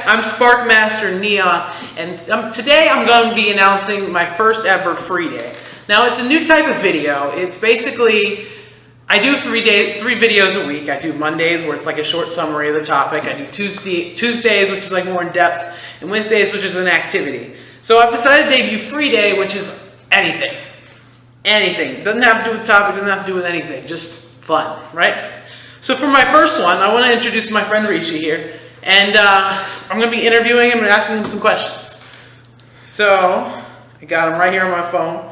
I'm Sparkmaster Neon, and today I'm going to be announcing my first ever free day. Now, it's a new type of video. It's basically, I do three videos a week. I do Mondays, where it's like a short summary of the topic. I do Tuesdays, which is like more in depth, and Wednesdays, which is an activity. So I've decided to debut free day, which is anything. Anything. Doesn't have to do with topic, doesn't have to do with anything. Just fun, right? So for my first one, I want to introduce my friend Rishi here. And I'm going to be interviewing him and asking him some questions. So I got him right here on my phone.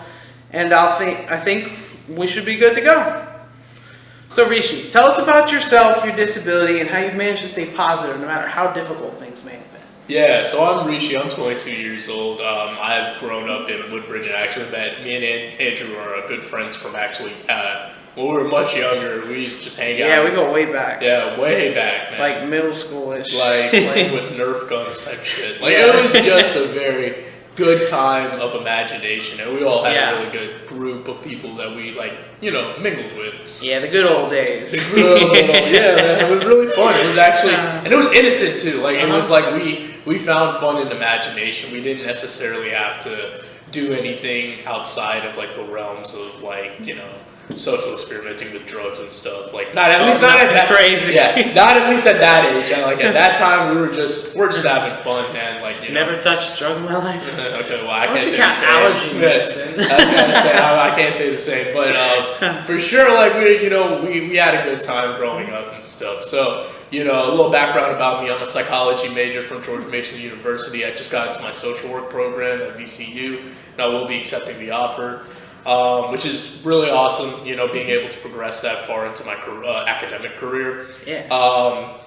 And I think we should be good to go. So Rishi, tell us about yourself, your disability, and how you've managed to stay positive no matter how difficult things may have been. Yeah, so I'm Rishi. I'm 22 years old. I've grown up in Woodbridge, and actually met me and Andrew are good friends from actually when we were much younger. We used to just hang out. Yeah, we go way back. Yeah, way back, man. Like middle school-ish. Like playing with Nerf guns type shit. Like it was just a very good time of imagination, and we all had a really good group of people that we mingled with. Yeah, the good old days. Yeah, man, it was really fun. It was actually, and it was innocent too. Like it was like we found fun in imagination. We didn't necessarily have to do anything outside of like the realms of social experimenting with drugs and stuff. Like not at that crazy. Yeah, not at least at that age. And like at that time, we're just having fun, man. Like never touched a drug in my life. Okay, well I can't say count the same. allergy medicine. I can't say the same, but for sure, like we had a good time growing up and stuff. So a little background about me: I'm a psychology major from George Mason University. I just got into my social work program at VCU, and I will be accepting the offer. Which is really awesome, being able to progress that far into my academic career. Yeah.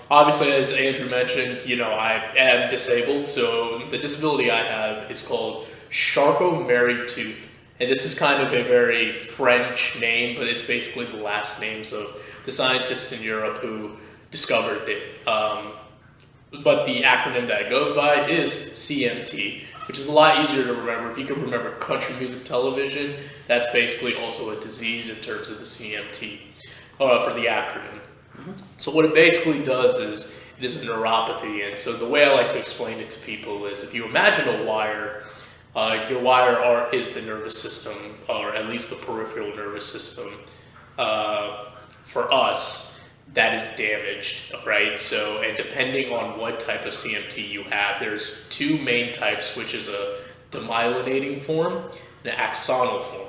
Obviously, as Andrew mentioned, I am disabled, so the disability I have is called Charcot-Marie-Tooth. And this is kind of a very French name, but it's basically the last names of the scientists in Europe who discovered it. But the acronym that it goes by is CMT, which is a lot easier to remember. If you can remember country music television, that's basically also a disease in terms of the CMT for the acronym. Mm-hmm. So what it basically does is it is a neuropathy. And so the way I like to explain it to people is if you imagine a wire, your wire is the nervous system, or at least the peripheral nervous system for us. That is damaged, right? So, and depending on what type of CMT you have, there's two main types, which is a demyelinating form and an axonal form.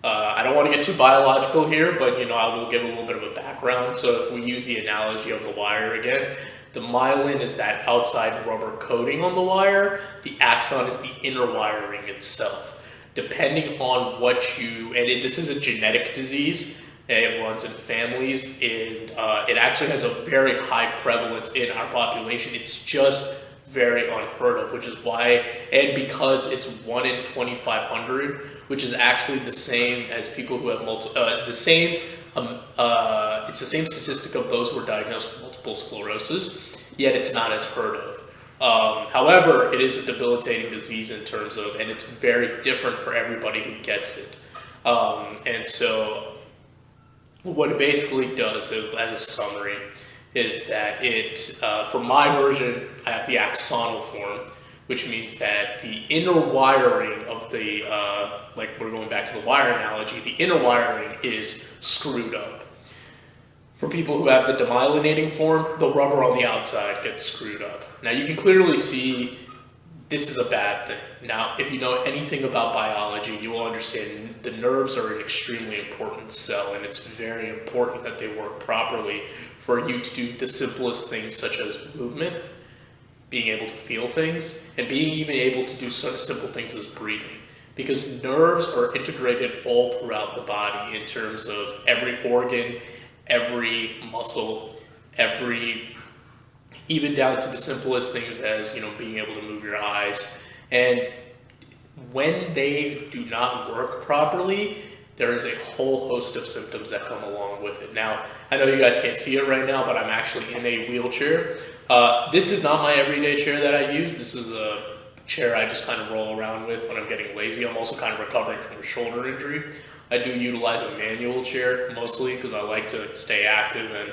I don't want to get too biological here, but I will give a little bit of a background. So if we use the analogy of the wire again, the myelin is that outside rubber coating on the wire. The axon is the inner wiring itself. Depending on this is a genetic disease. It runs in families, and it actually has a very high prevalence in our population. It's just very unheard of, which is why, and because it's 1 in 2,500, which is actually the same as people who have it's the same statistic of those who are diagnosed with multiple sclerosis, yet it's not as heard of. However, it is a debilitating disease in terms of, and it's very different for everybody who gets it. And so what it basically does, as a summary, is that it, for my version, I have the axonal form, which means that the inner wiring of the, we're going back to the wire analogy, the inner wiring is screwed up. For people who have the demyelinating form, the rubber on the outside gets screwed up. Now you can clearly see this is a bad thing. Now, if you know anything about biology, you will understand the nerves are an extremely important cell, and it's very important that they work properly for you to do the simplest things such as movement, being able to feel things, and being even able to do such simple things as breathing. Because nerves are integrated all throughout the body in terms of every organ, every muscle, even down to the simplest things as, being able to move your eyes. And when they do not work properly, there is a whole host of symptoms that come along with it. Now, I know you guys can't see it right now, but I'm actually in a wheelchair. This is not my everyday chair that I use. This is a chair I just kind of roll around with when I'm getting lazy. I'm also kind of recovering from a shoulder injury. I do utilize a manual chair mostly because I like to stay active, and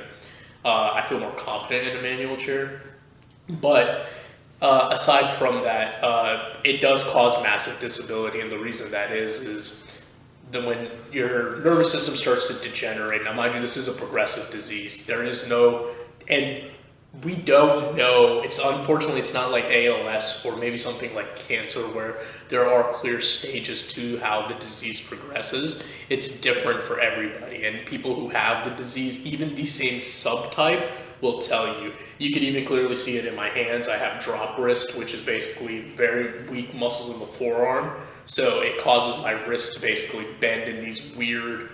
I feel more confident in a manual chair. But aside from that, it does cause massive disability, and the reason that is that when your nervous system starts to degenerate. Now, mind you, this is a progressive disease. There is no, and we don't know. Unfortunately, it's not like ALS or maybe something like cancer where there are clear stages to how the disease progresses. It's different for everybody, and people who have the disease, even the same subtype, will tell you. You can even clearly see it in my hands. I have drop wrist, which is basically very weak muscles in the forearm. So it causes my wrist to basically bend in these weird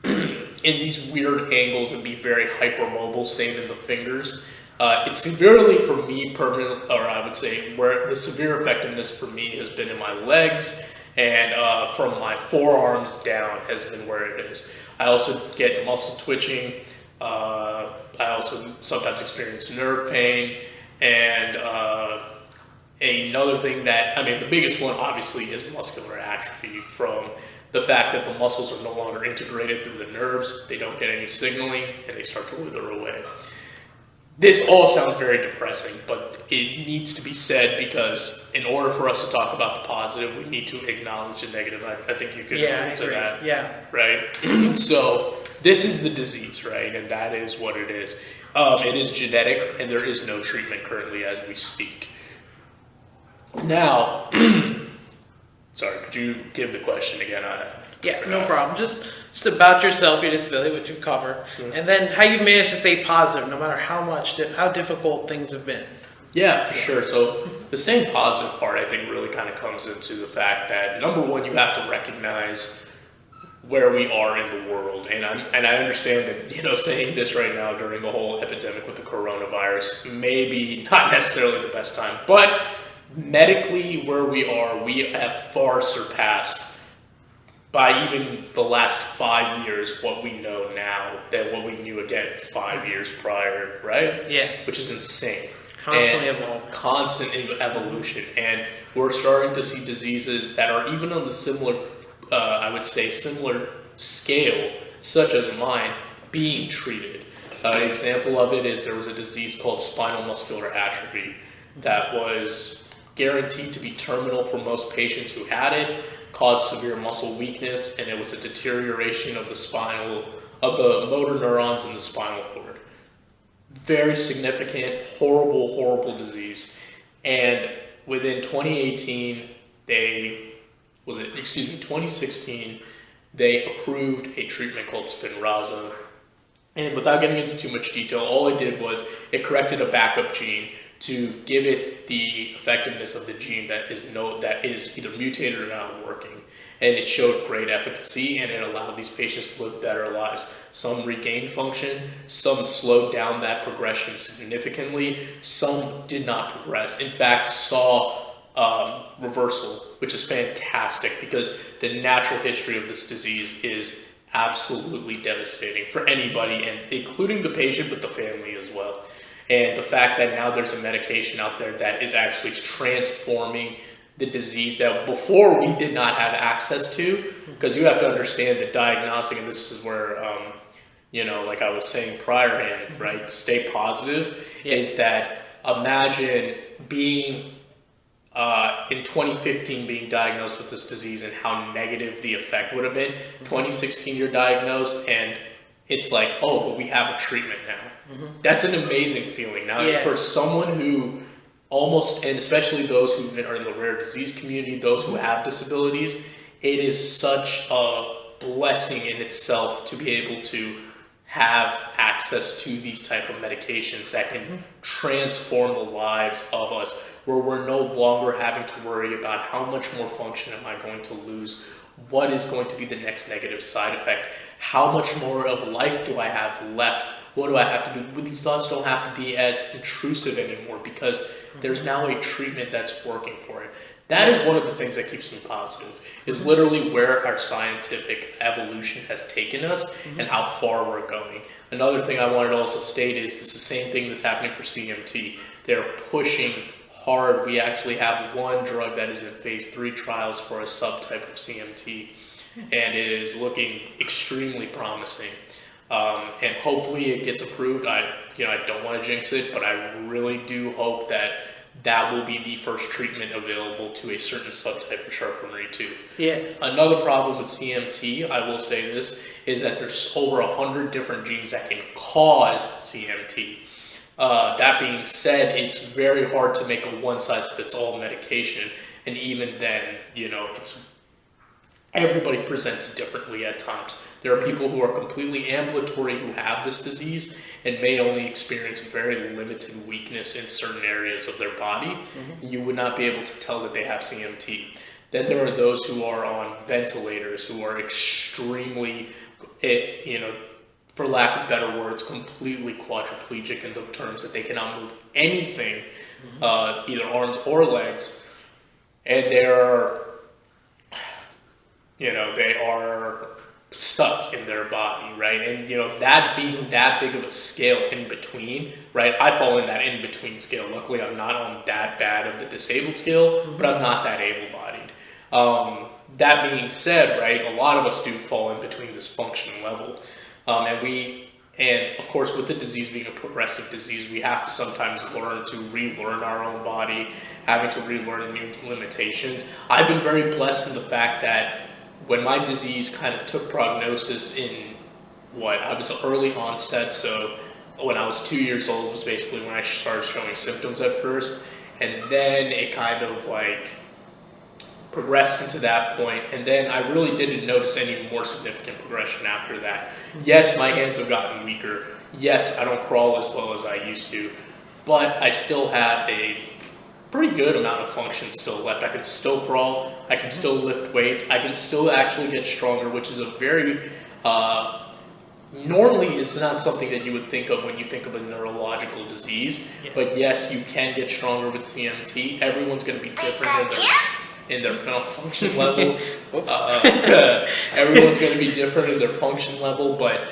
angles and be very hypermobile. Same in the fingers. It's severely for me permanent, or I would say where the severe effectiveness for me has been in my legs, and from my forearms down has been where it is. I also get muscle twitching. I also sometimes experience nerve pain, and another thing that, the biggest one obviously is muscular atrophy from the fact that the muscles are no longer integrated through the nerves, they don't get any signaling, and they start to wither away. This all sounds very depressing, but it needs to be said because in order for us to talk about the positive, we need to acknowledge the negative. I think you could agree to that. Yeah. Right? So this is the disease, right? And that is what it is. It is genetic, and there is no treatment currently as we speak. Now, sorry, could you give the question again? Yeah, no problem. Just about yourself, your disability, which you've covered, and then how you've managed to stay positive no matter how difficult things have been. Yeah, for sure. So the staying positive part, I think, really kind of comes into the fact that, number one, you have to recognize where we are in the world. And I understand that, saying this right now during the whole epidemic with the coronavirus may be not necessarily the best time, but medically where we have far surpassed by even the last 5 years what we know now than what we knew again 5 years prior, right? Yeah. Which is insane. Constantly evolving. Constant evolution. And we're starting to see diseases that are even on the similar scale, such as mine, being treated. An example of it is there was a disease called spinal muscular atrophy that was guaranteed to be terminal for most patients who had it, caused severe muscle weakness, and it was a deterioration of the motor neurons in the spinal cord. Very significant, horrible disease. And within 2016, they approved a treatment called Spinraza. And without getting into too much detail, all it did was it corrected a backup gene to give it the effectiveness of the gene that is either mutated or not working. And it showed great efficacy, and it allowed these patients to live better lives. Some regained function, some slowed down that progression significantly, some did not progress. In fact, saw reversal, which is fantastic because the natural history of this disease is absolutely devastating for anybody, and including the patient, but the family as well. And the fact that now there's a medication out there that is actually transforming the disease that before we did not have access to, because you have to understand that diagnostic, and this is where, like I was saying priorhand, right, to stay positive, is that imagine being, in 2015 being diagnosed with this disease and how negative the effect would have been. 2016 you're diagnosed and it's like, oh, but we have a treatment now. That's an amazing feeling. Now, for someone who and especially those who are in the rare disease community, those who have disabilities, it is such a blessing in itself to be able to have access to these type of medications that can transform the lives of us, where we're no longer having to worry about how much more function am I going to lose, what is going to be the next negative side effect, how much more of life do I have left, what do I have to do? These thoughts don't have to be as intrusive anymore because there's now a treatment that's working for it. That is one of the things that keeps me positive, is literally where our scientific evolution has taken us and how far we're going. Another thing I wanted to also state is it's the same thing that's happening for CMT. They're pushing hard. We actually have one drug that is in phase 3 trials for a subtype of CMT, and it is looking extremely promising. And hopefully it gets approved. I don't want to jinx it, but I really do hope that that will be the first treatment available to a certain subtype of Charcot-Marie tooth. Yeah. Another problem with CMT, I will say this, is that there's over 100 different genes that can cause CMT. That being said, it's very hard to make a one-size-fits-all medication, and even then, everybody presents differently at times. There are people who are completely ambulatory who have this disease and may only experience very limited weakness in certain areas of their body. You would not be able to tell that they have CMT. Then there are those who are on ventilators who are extremely, for lack of better words, completely quadriplegic in the terms that they cannot move anything, either arms or legs, and they are stuck in their body, right? And that being that big of a scale in between, right? I fall in that in between scale. Luckily, I'm not on that bad of the disabled scale, but I'm not that able-bodied. That being said, right, a lot of us do fall in between this function level. And of course, with the disease being a progressive disease, we have to sometimes learn to relearn our own body, having to relearn new limitations. I've been very blessed in the fact that when my disease kind of took prognosis I was early onset, so when I was 2 years old was basically when I started showing symptoms at first, and then it kind of progressed into that point, and then I really didn't notice any more significant progression after that. Yes, my hands have gotten weaker. Yes, I don't crawl as well as I used to, but I still have a pretty good amount of function still left. I can still crawl, I can still lift weights, I can still actually get stronger, which is a very, normally it's not something that you would think of when you think of a neurological disease, but yes, you can get stronger with CMT. Everyone's going to be different in their function level. Everyone's going to be different in their function level, but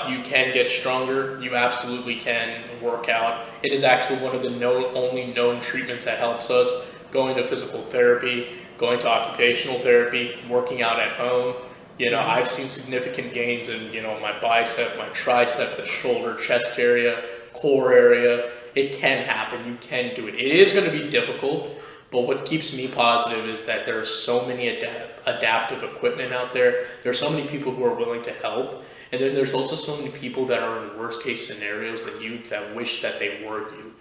you can get stronger. You absolutely can work out. It is actually one of the only known treatments that helps us. Going to physical therapy, going to occupational therapy, working out at home. I've seen significant gains in, my bicep, my tricep, the shoulder, chest area, core area. It can happen. You can do it. It is going to be difficult, but what keeps me positive is that there are so many adaptive equipment out there. There are so many people who are willing to help. And then there's also so many people that are in worst case scenarios than you that wish that they were you.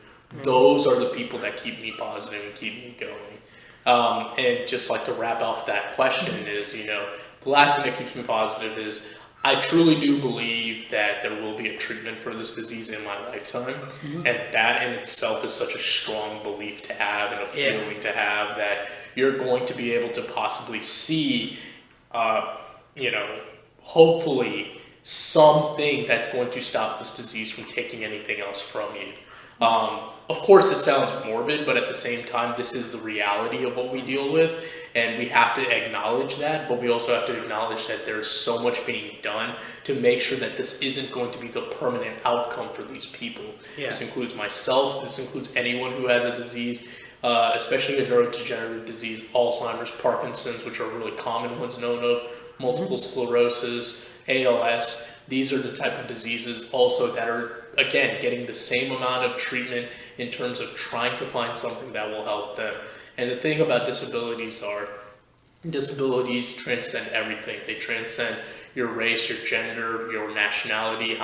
Those are the people that keep me positive and keep me going. And just like to wrap off that question is, the last thing that keeps me positive is I truly do believe that there will be a treatment for this disease in my lifetime. And that in itself is such a strong belief to have and a feeling to have that you're going to be able to possibly see, hopefully something that's going to stop this disease from taking anything else from you. Of course, it sounds morbid, but at the same time, this is the reality of what we deal with, and we have to acknowledge that, but we also have to acknowledge that there's so much being done to make sure that this isn't going to be the permanent outcome for these people. Yeah. This includes myself, this includes anyone who has a disease, especially a neurodegenerative disease, Alzheimer's, Parkinson's, which are really common ones known of, multiple sclerosis, ALS. These are the type of diseases also that are, again, getting the same amount of treatment in terms of trying to find something that will help them. And the thing about disabilities transcend everything. They transcend your race, your gender, your nationality,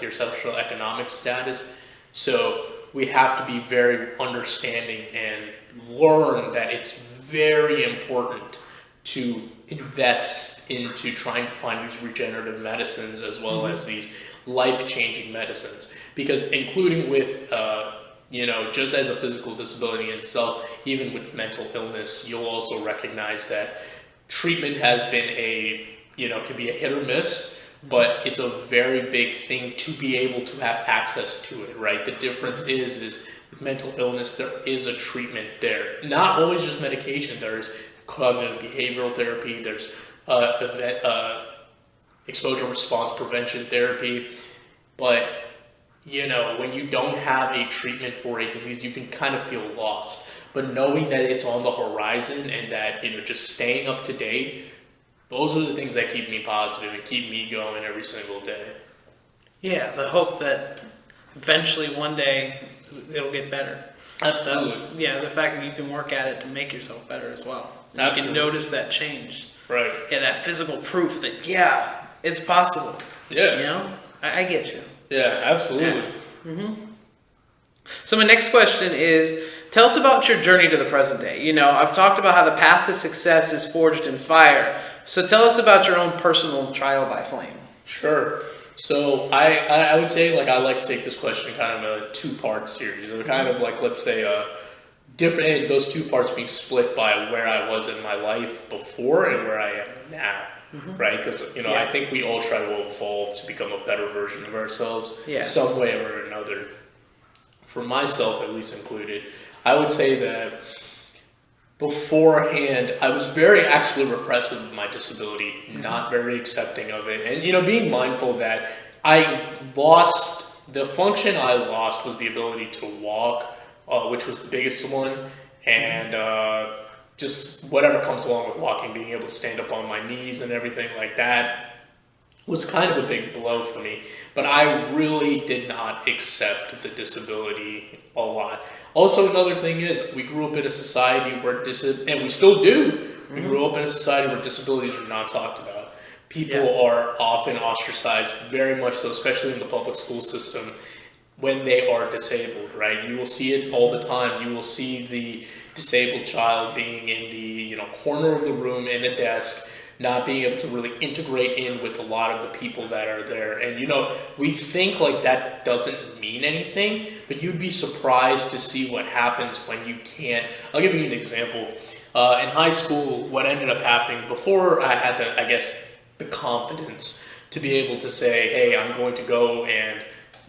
your social economic status. So we have to be very understanding and learn that it's very important to invest into trying to find these regenerative medicines as well as these life-changing medicines, because including with just as a physical disability in itself, even with mental illness, you'll also recognize that treatment has been can be a hit or miss, but it's a very big thing to be able to have access to it, right? The difference is with mental illness, there is a treatment there. Not always just medication. There's cognitive behavioral therapy, there's exposure response prevention therapy, but when you don't have a treatment for a disease, you can kind of feel lost. But knowing that it's on the horizon and that just staying up to date, those are the things that keep me positive and keep me going every single day. Yeah, the hope that eventually one day it'll get better. Absolutely. Yeah, the fact that you can work at it to make yourself better as well. Absolutely. You can notice that change. Right. Yeah, that physical proof that, yeah, it's possible. Yeah. You know? I get you. Yeah, absolutely. Yeah. So my next question is, tell us about your journey to the present day. You know, I've talked about how the path to success is forged in fire. So tell us about your own personal trial by flame. Sure. So I would say, like, I like to take this question in kind of a two-part series, or kind of like, let's say, different, those two parts being split by where I was in my life before and where I am now, right? Because, you know, I think we all try to evolve to become a better version of ourselves, some way or another. For myself, at least included, I would say that beforehand, I was very actually repressive of my disability, not very accepting of it. And, you know, being mindful that the function I lost was the ability to walk, which was the biggest one. And just whatever comes along with walking, being able to stand up on my knees and everything like that was kind of a big blow for me. But I really did not accept the disability a lot. Also, another thing is, we grew up in a society where and we still do, we grew up in a society where disabilities are not talked about. People are often ostracized, very much so, especially in the public school system, when they are disabled, right? You will see it all the time. You will see the disabled child being in the, you know, corner of the room in a desk, not being able to really integrate in with a lot of the people that are there. And, you know, we think like that doesn't mean anything, but you'd be surprised to see what happens when you can't. I'll give you an example. In high school, what ended up happening before I had the, I guess, the confidence to be able to say, hey, I'm going to go and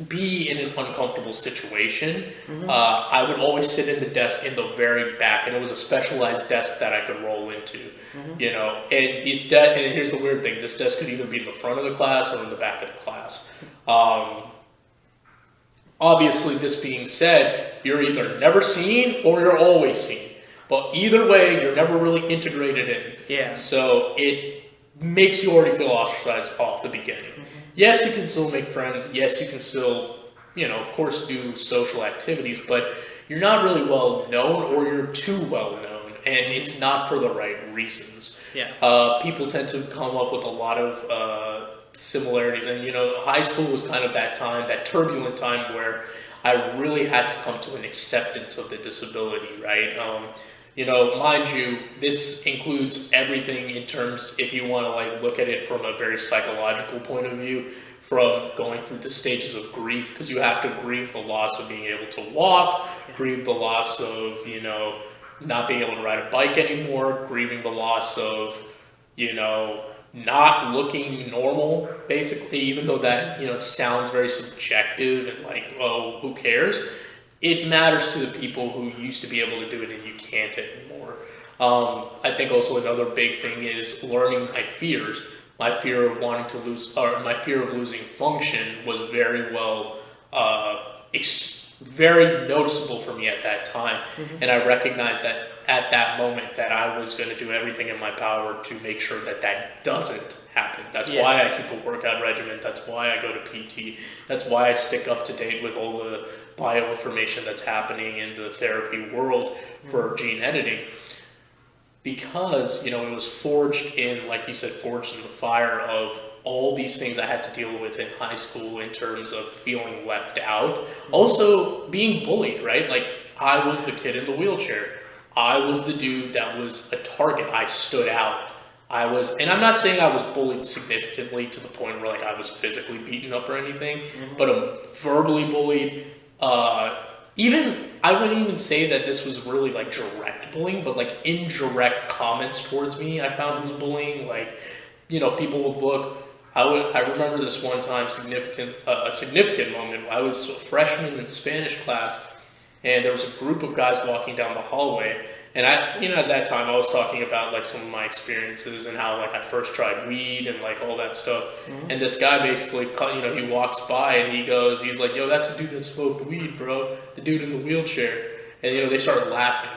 be in an uncomfortable situation, I would always sit in the desk in the very back, and it was a specialized desk that I could roll into, you know, and and here's the weird thing, this desk could either be in the front of the class or in the back of the class. Obviously, this being said, you're either never seen or you're always seen, but either way, you're never really integrated in. Yeah. So it makes you already feel ostracized off the beginning. Yes, you can still make friends. Yes, you can still, you know, of course, do social activities, but you're not really well known, or you're too well known, and it's not for the right reasons. Yeah. People tend to come up with a lot of similarities, and, you know, high school was kind of that time, that turbulent time where I really had to come to an acceptance of the disability, right? You know, mind you, this includes everything in terms, if you want to like look at it from a very psychological point of view, from going through the stages of grief, because you have to grieve the loss of being able to walk, grieve the loss of, you know, not being able to ride a bike anymore, grieving the loss of, you know, not looking normal, basically, even though that, you know, it sounds very subjective and like, oh, who cares? It matters to the people who used to be able to do it and you can't anymore. I think also another big thing is learning my fears. My fear of wanting to lose, or my fear of losing function was very well, very noticeable for me at that time. And I recognized that at that moment that I was going to do everything in my power to make sure that that doesn't happen. That's why I keep a workout regimen. That's why I go to PT. That's why I stick up to date with all the bioinformation that's happening in the therapy world for gene editing. Because, you know, it was forged in, like you said, forged in the fire of all these things I had to deal with in high school in terms of feeling left out. Also, being bullied, right? Like, I was the kid in the wheelchair. I was the dude that was a target. I stood out. And I'm not saying I was bullied significantly to the point where, like, I was physically beaten up or anything, but I'm verbally bullied. I wouldn't even say that this was really like direct bullying, but like indirect comments towards me I found was bullying. Like, you know, people would look. I remember this one time, a significant moment. I was a freshman in Spanish class, and there was a group of guys walking down the hallway. And at that time, I was talking about like some of my experiences and how like I first tried weed and like all that stuff. And this guy basically, you know, he walks by and he's like, "Yo, that's the dude that smoked weed, bro. The dude in the wheelchair." And, you know, they started laughing.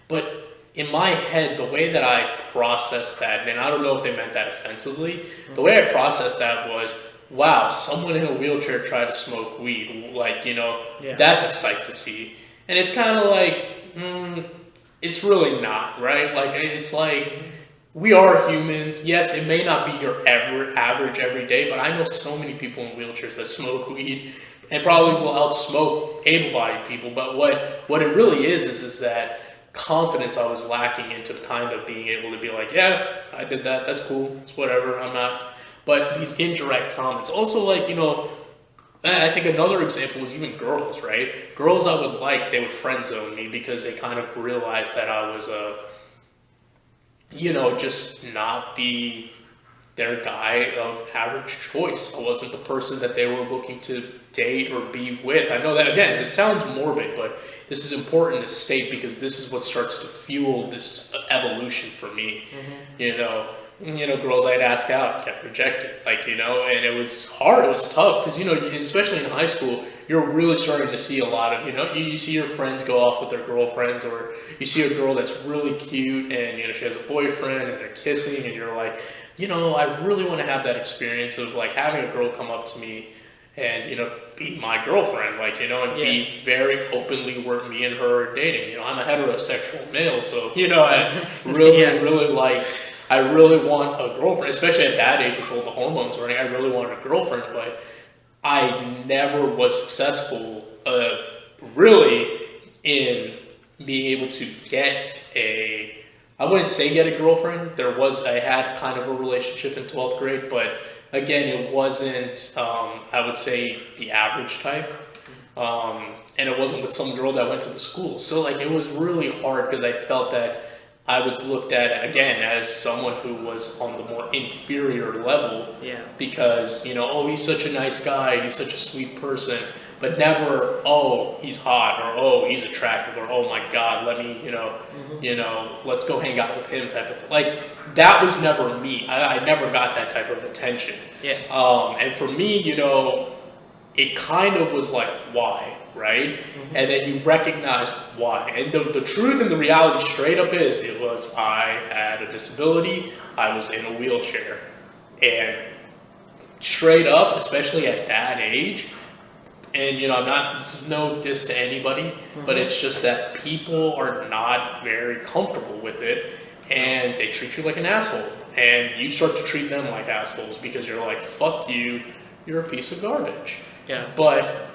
But in my head, the way that I processed that, and I don't know if they meant that offensively, the way I processed that was, wow, someone in a wheelchair tried to smoke weed. Like, you know, that's a sight to see. And it's kind of like, it's really not, right? Like, it's like, we are humans. Yes, it may not be your average every day, but I know so many people in wheelchairs that smoke weed and probably will outsmoke able-bodied people. But what it really is that confidence I was lacking into kind of being able to be like, yeah, I did that. That's cool. It's whatever. I'm not. But these indirect comments. Also, like, I think another example was even girls, right? Girls I would like, they would friend zone me because they kind of realized that I was just not their guy of average choice. I wasn't the person that they were looking to date or be with. I know that, again, this sounds morbid, but this is important to state because this is what starts to fuel this evolution for me. Girls I'd ask out kept rejected, and it was hard, it was tough, because, especially in high school, you're really starting to see a lot of, you see your friends go off with their girlfriends, or you see a girl that's really cute, and, she has a boyfriend, and they're kissing, and you're like, I really want to have that experience of, like, having a girl come up to me and, be my girlfriend, and be very openly where me and her are dating. I'm a heterosexual male, so, I I really want a girlfriend, especially at that age with all the hormones running. I really wanted a girlfriend, but I never was successful, really, in being able to get I wouldn't say get a girlfriend. I had kind of a relationship in 12th grade, but again, it wasn't, I would say, the average type. And it wasn't with some girl that went to the school. So, it was really hard because I felt that I was looked at, again, as someone who was on the more inferior level. Yeah. Because, he's such a nice guy, he's such a sweet person, but never, he's hot, or he's attractive, or oh my God, let me, let's go hang out with him type of thing. That was never me. I never got that type of attention. Yeah. And for me, it kind of was like, why? Right? Mm-hmm. And then you recognize why. And the truth and the reality straight up is, I had a disability, I was in a wheelchair. And straight up, especially at that age, and this is no diss to anybody, but it's just that people are not very comfortable with it, and they treat you like an asshole. And you start to treat them like assholes because you're like, fuck you, you're a piece of garbage. Yeah. But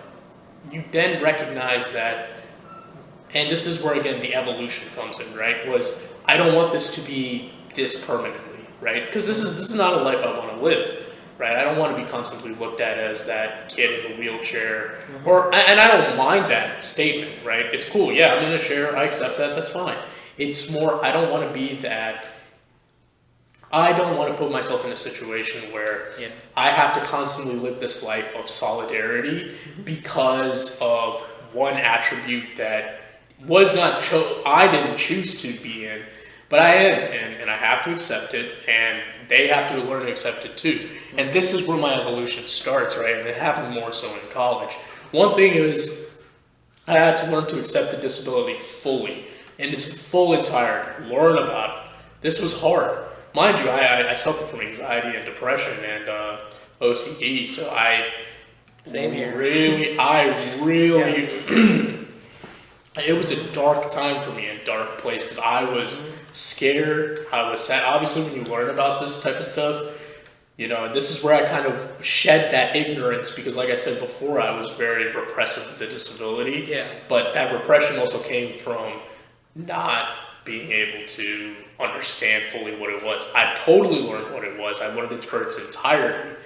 you then recognize that, and this is where, again, the evolution comes in, right? I don't want this to be this permanently, right? Because this is not a life I want to live, right? I don't want to be constantly looked at as that kid in the wheelchair, and I don't mind that statement, right? It's cool, yeah, I'm in a chair, I accept that, that's fine. It's more, I don't want to be that. I don't want to put myself in a situation where I have to constantly live this life of solidarity because of one attribute that was not I didn't choose to be in, but I am, and I have to accept it, and they have to learn to accept it too. And this is where my evolution starts, right? And it happened more so in college. One thing is, I had to learn to accept the disability fully, in its full entirety, learn about it. This was hard. Mind you, I suffer from anxiety and depression and OCD, so Same here. It was a dark time for me, a dark place, because I was scared, I was sad. Obviously, when you learn about this type of stuff, this is where I kind of shed that ignorance, because like I said before, I was very repressive with the disability. Yeah. But that repression also came from not being able to understand fully what it was. I totally learned what it was. I learned it for its entirety.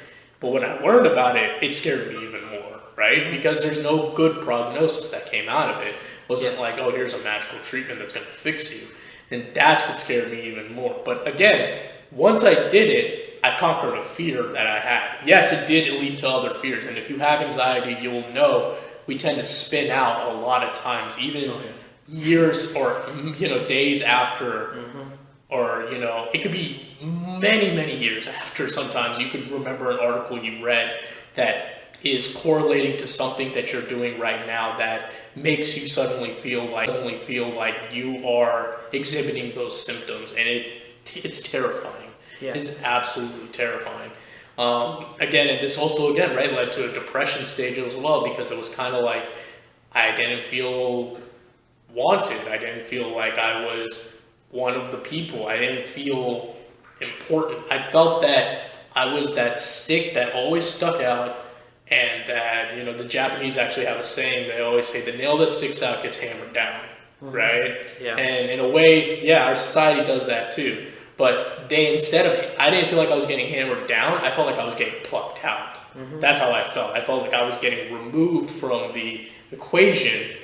But when I learned about it, it scared me even more, right? Because there's no good prognosis that came out of it. It wasn't like, here's a magical treatment that's going to fix you. And that's what scared me even more. But again, once I did it, I conquered a fear that I had. Yes, it did lead to other fears. And if you have anxiety, you'll know we tend to spin out a lot of times, even years or days after, or it could be many years after. Sometimes you could remember an article you read that is correlating to something that you're doing right now that makes you suddenly feel like you are exhibiting those symptoms, and it's terrifying. It's absolutely terrifying. Again, and this also led to a depression stage as well, because it was kind of like I didn't feel wanted. I didn't feel like I was one of the people. I didn't feel important. I felt that I was that stick that always stuck out, and that, the Japanese actually have a saying. They always say, the nail that sticks out gets hammered down, right? Yeah. And in a way, our society does that too. But I didn't feel like I was getting hammered down. I felt like I was getting plucked out. That's how I felt. I felt like I was getting removed from the equation,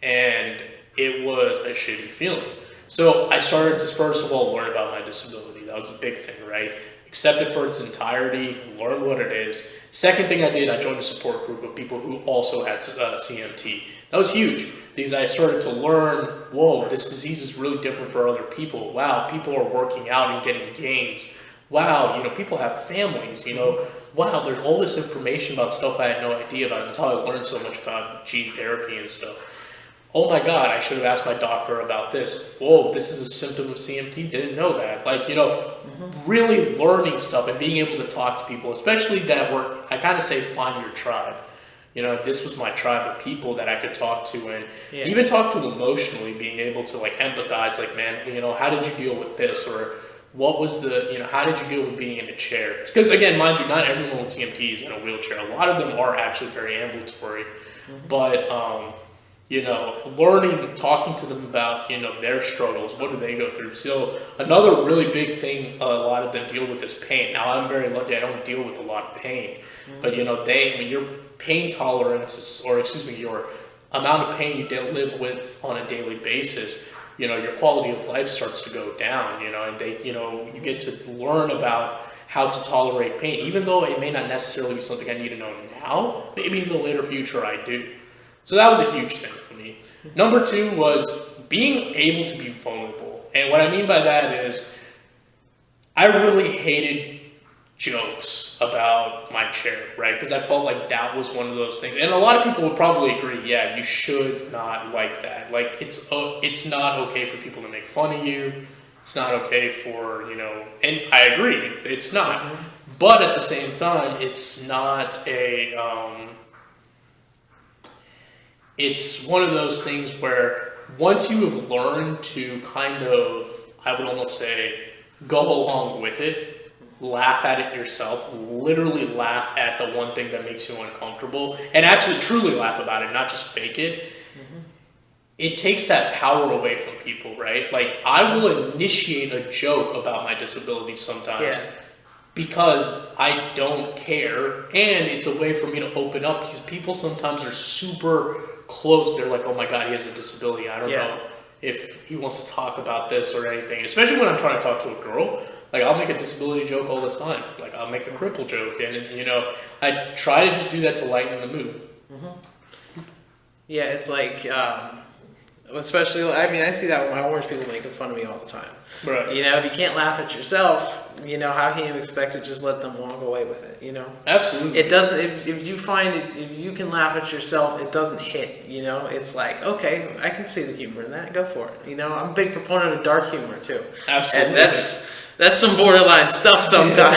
and it was a shitty feeling. So I started to, first of all, learn about my disability. That was a big thing, right? Accept it for its entirety, learn what it is. Second thing I did, I joined a support group of people who also had CMT. That was huge, because I started to learn, whoa, this disease is really different for other people. Wow, people are working out and getting gains. Wow, people have families, Wow, there's all this information about stuff I had no idea about. That's how I learned so much about gene therapy and stuff. Oh my God, I should have asked my doctor about this. Whoa, this is a symptom of CMT. Didn't know that. Really learning stuff and being able to talk to people, especially I kind of say find your tribe. This was my tribe of people that I could talk to, and even talk to emotionally, being able to empathize, man, how did you deal with this? Or what was how did you deal with being in a chair? Because again, mind you, not everyone with CMT is in a wheelchair. A lot of them are actually very ambulatory, but, learning, talking to them about, their struggles, what do they go through? So another really big thing a lot of them deal with is pain. Now, I'm very lucky, I don't deal with a lot of pain, but, your pain tolerance, your amount of pain you live with on a daily basis, your quality of life starts to go down, and you get to learn about how to tolerate pain, even though it may not necessarily be something I need to know now, maybe in the later future I do. So that was a huge thing for me. Number 2 was being able to be vulnerable. And what I mean by that is I really hated jokes about my chair, right? Because I felt like that was one of those things. And a lot of people would probably agree, yeah, you should not like that. It's not okay for people to make fun of you. It's not okay for, and I agree, it's not. But at the same time, it's not it's one of those things where once you have learned to kind of, I would almost say, go along with it, laugh at it yourself, literally laugh at the one thing that makes you uncomfortable, and actually truly laugh about it, not just fake it, it takes that power away from people, right? I will initiate a joke about my disability sometimes because I don't care, and it's a way for me to open up, because people sometimes are super close. They're like, oh my God, he has a disability. I don't know if he wants to talk about this or anything, especially when I'm trying to talk to a girl. I'll make a disability joke all the time. I'll make a cripple joke, and I try to just do that to lighten the mood. Yeah, it's especially, I see that with my orange people making fun of me all the time. Right. If you can't laugh at yourself, how can you expect to just let them walk away with it, Absolutely. It doesn't, if you find it, if you can laugh at yourself, it doesn't hit, it's okay, I can see the humor in that, go for it, I'm a big proponent of dark humor too. Absolutely. And that's some borderline stuff sometimes.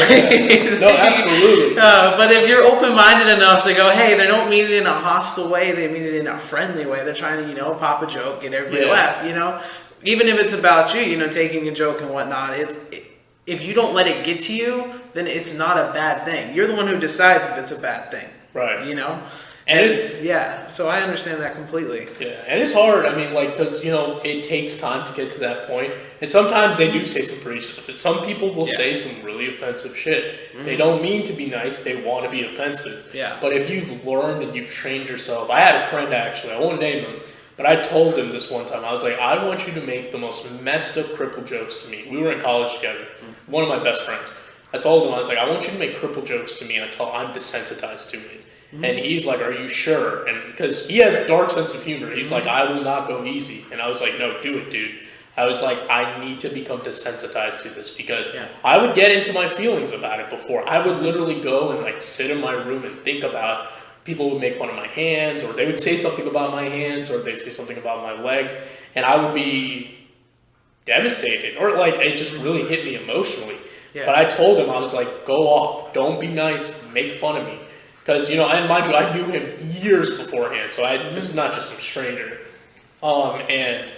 No, absolutely. But if you're open-minded enough to go, hey, they don't mean it in a hostile way, they mean it in a friendly way. They're trying to, pop a joke, get everybody to laugh, Even if it's about you, taking a joke and whatnot, if you don't let it get to you, then it's not a bad thing. You're the one who decides if it's a bad thing. Right. And so I understand that completely. Yeah, and it's hard. Because it takes time to get to that point, and sometimes they do say some pretty stuff. Some people will say some really offensive shit. They don't mean to be nice; they want to be offensive. Yeah. But if you've learned and you've trained yourself, I had a friend actually. I won't name him, but I told him this one time. I was like, I want you to make the most messed up cripple jokes to me. We were in college together. One of my best friends. I told him, I was like, I want you to make cripple jokes to me until I'm desensitized to it. And he's like, are you sure? And because he has a dark sense of humor, he's like, I will not go easy. And I was like, no, do it, dude. I was like, I need to become desensitized to this, because I would get into my feelings about it before. I would literally go and sit in my room and think about, people would make fun of my hands, or they would say something about my hands, or they'd say something about my legs, and I would be devastated, or it just really hit me emotionally. Yeah. But I told him, I was like, go off, don't be nice, make fun of me. Because, and mind you, I knew him years beforehand, so this is not just some stranger. And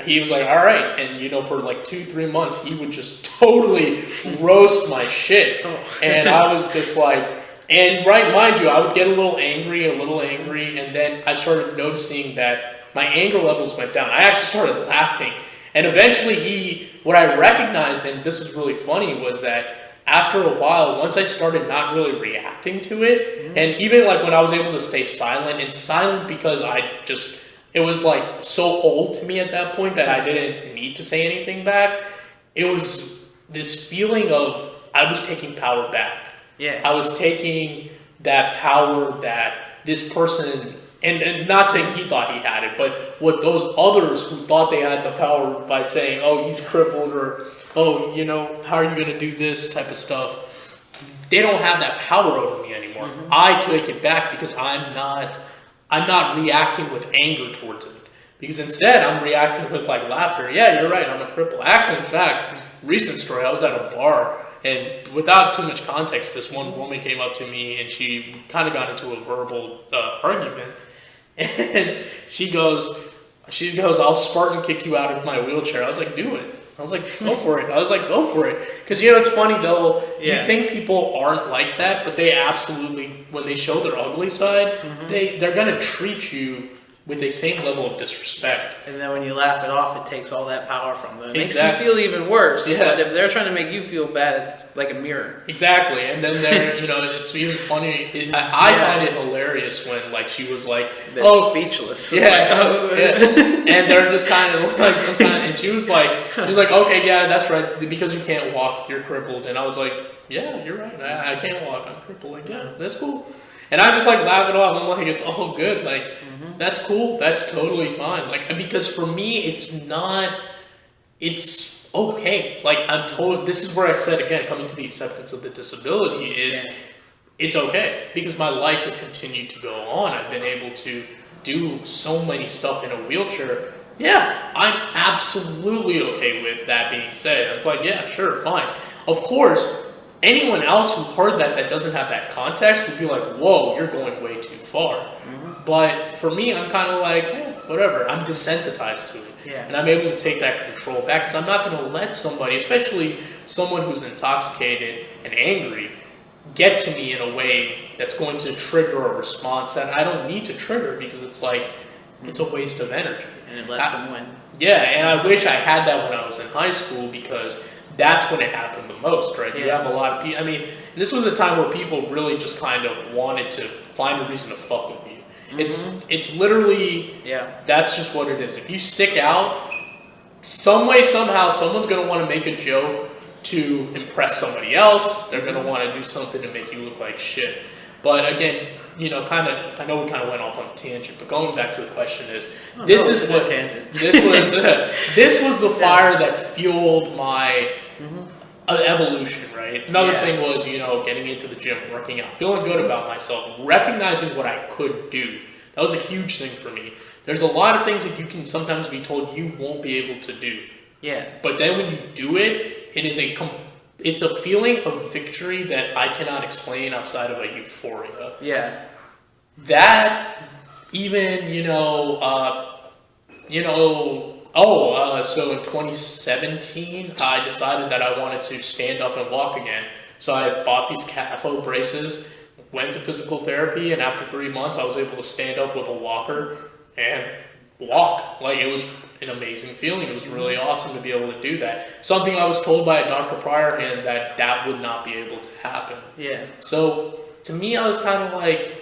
he was like, all right. And, for like 2-3 months, he would just totally roast my shit. And I was just like, and mind you, I would get a little angry, and then I started noticing that my anger levels went down. I actually started laughing. And eventually what I recognized, and this was really funny, was that after a while, once I started not really reacting to it, and even like when I was able to stay silent, and silent because it was like so old to me at that point that I didn't need to say anything back, it was this feeling of I was taking power back. Yeah. I was taking that power that this person, and not saying he thought he had it, but what those others who thought they had the power by saying, oh, he's crippled, or, oh, how are you going to do this type of stuff, they don't have that power over me anymore. I take it back because I'm not reacting with anger towards it. Because instead, I'm reacting with like laughter. Yeah, you're right, I'm a cripple. Actually, in fact, recent story, I was at a bar, and without too much context, this one woman came up to me, and she kind of got into a verbal argument. And she goes, I'll Spartan kick you out of my wheelchair. I was like, do it. I was like, go for it. Go for it. Because, it's funny, though, you think people aren't like that, but they absolutely, when they show their ugly side, they're going to treat you with the same level of disrespect. And then when you laugh it off, it takes all that power from them. It makes Exactly. you feel even worse. Yeah. But if they're trying to make you feel bad, it's like a mirror. Exactly. And then it's even funny. I find it hilarious when, like, she was like, They're speechless. Yeah. And they're just kind of like, sometimes, and she was like, okay, yeah, that's right. Because you can't walk, you're crippled. And I was like, yeah, you're right. I can't walk. I'm crippled. Like, yeah, that's cool. And I just like laugh it off. I'm like, it's all good. Like, that's cool. That's totally fine. Like, because for me, it's okay. Like, this is where I said again, coming to the acceptance of the disability is, it's okay. Because my life has continued to go on. I've been able to do so many stuff in a wheelchair. Yeah, I'm absolutely okay with that being said. I'm like, yeah, sure, fine. Of course, anyone else who heard that doesn't have that context would be like, whoa, you're going way too far. But for me, I'm kind of like, whatever. I'm desensitized to it. Yeah. And I'm able to take that control back because I'm not going to let somebody, especially someone who's intoxicated and angry, get to me in a way that's going to trigger a response that I don't need to trigger because it's like, it's a waste of energy. And it lets them win. Yeah, and I wish I had that when I was in high school because that's when it happened the most, right? You have a lot of people. I mean, this was a time where people really just kind of wanted to find a reason to fuck with you. It's literally, that's just what it is. If you stick out, some way, somehow, someone's going to want to make a joke to impress somebody else. They're going to want to do something to make you look like shit. But again, I know we kind of went off on a tangent, but going back to the question is, this was the fire that fueled my evolution, right? Another thing was, getting into the gym, working out, feeling good about myself, recognizing what I could do. That was a huge thing for me. There's a lot of things that you can sometimes be told you won't be able to do. Yeah. But then when you do it, it's a feeling of victory that I cannot explain outside of a euphoria. Yeah. That even, so in 2017, I decided that I wanted to stand up and walk again. So I bought these CAFO braces, went to physical therapy, and after 3 months, I was able to stand up with a walker and walk. Like, it was an amazing feeling. It was really awesome to be able to do that. Something I was told by a doctor priorhand that would not be able to happen. Yeah. So, to me, I was kind of like,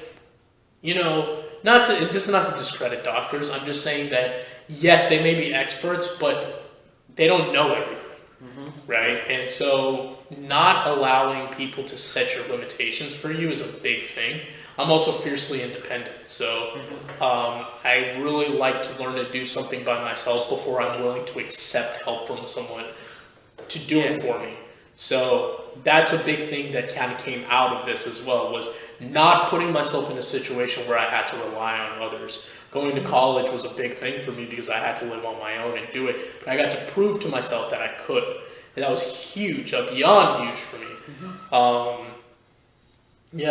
this is not to discredit doctors. I'm just saying that, yes, they may be experts, but they don't know everything, right? And so not allowing people to set your limitations for you is a big thing. I'm also fiercely independent, so I really like to learn to do something by myself before I'm willing to accept help from someone to do it for me. So that's a big thing that kind of came out of this as well, was not putting myself in a situation where I had to rely on others. Going to college was a big thing for me because I had to live on my own and do it. But I got to prove to myself that I could. And that was huge, beyond huge for me.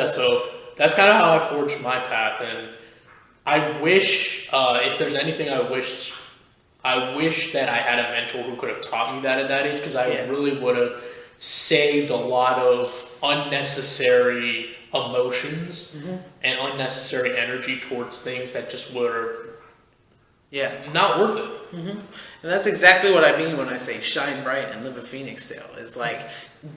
So that's kind of how I forged my path. And I wish, if there's anything I wish that I had a mentor who could have taught me that at that age, because I really would have saved a lot of unnecessary emotions and unnecessary energy towards things that just were not worth it. And that's exactly what I mean when I say shine bright and live a phoenix tale. It's like,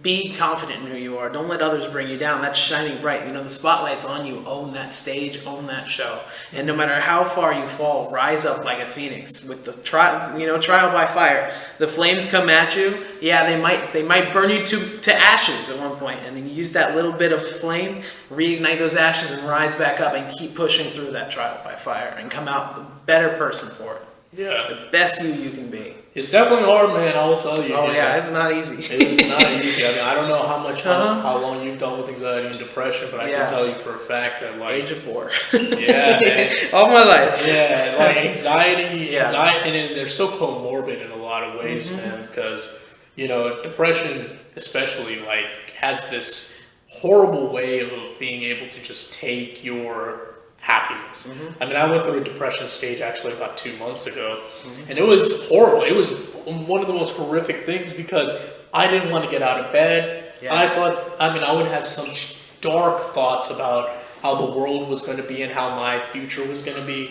be confident in who you are. Don't let others bring you down. That's shining bright. The spotlight's on you. Own that stage. Own that show. And no matter how far you fall, rise up like a phoenix with the trial by fire. The flames come at you. Yeah, they might burn you to ashes at one point, and then use that little bit of flame, reignite those ashes, and rise back up and keep pushing through that trial by fire and come out the better person for it. Yeah. The best you can be. It's definitely hard, man. I will tell you. Oh, yeah, it's not easy. It is not easy. I mean, I don't know how long you've dealt with anxiety and depression, but I can tell you for a fact that, like... Age of 4. Yeah, man. All my life. Yeah, like anxiety, and they're so comorbid in a lot of ways, man, because, depression especially, like, has this horrible way of being able to just take your happiness. I mean, I went through a depression stage actually about 2 months ago, and it was horrible. It was one of the most horrific things because I didn't want to get out of bed. I would have such dark thoughts about how the world was going to be and how my future was going to be.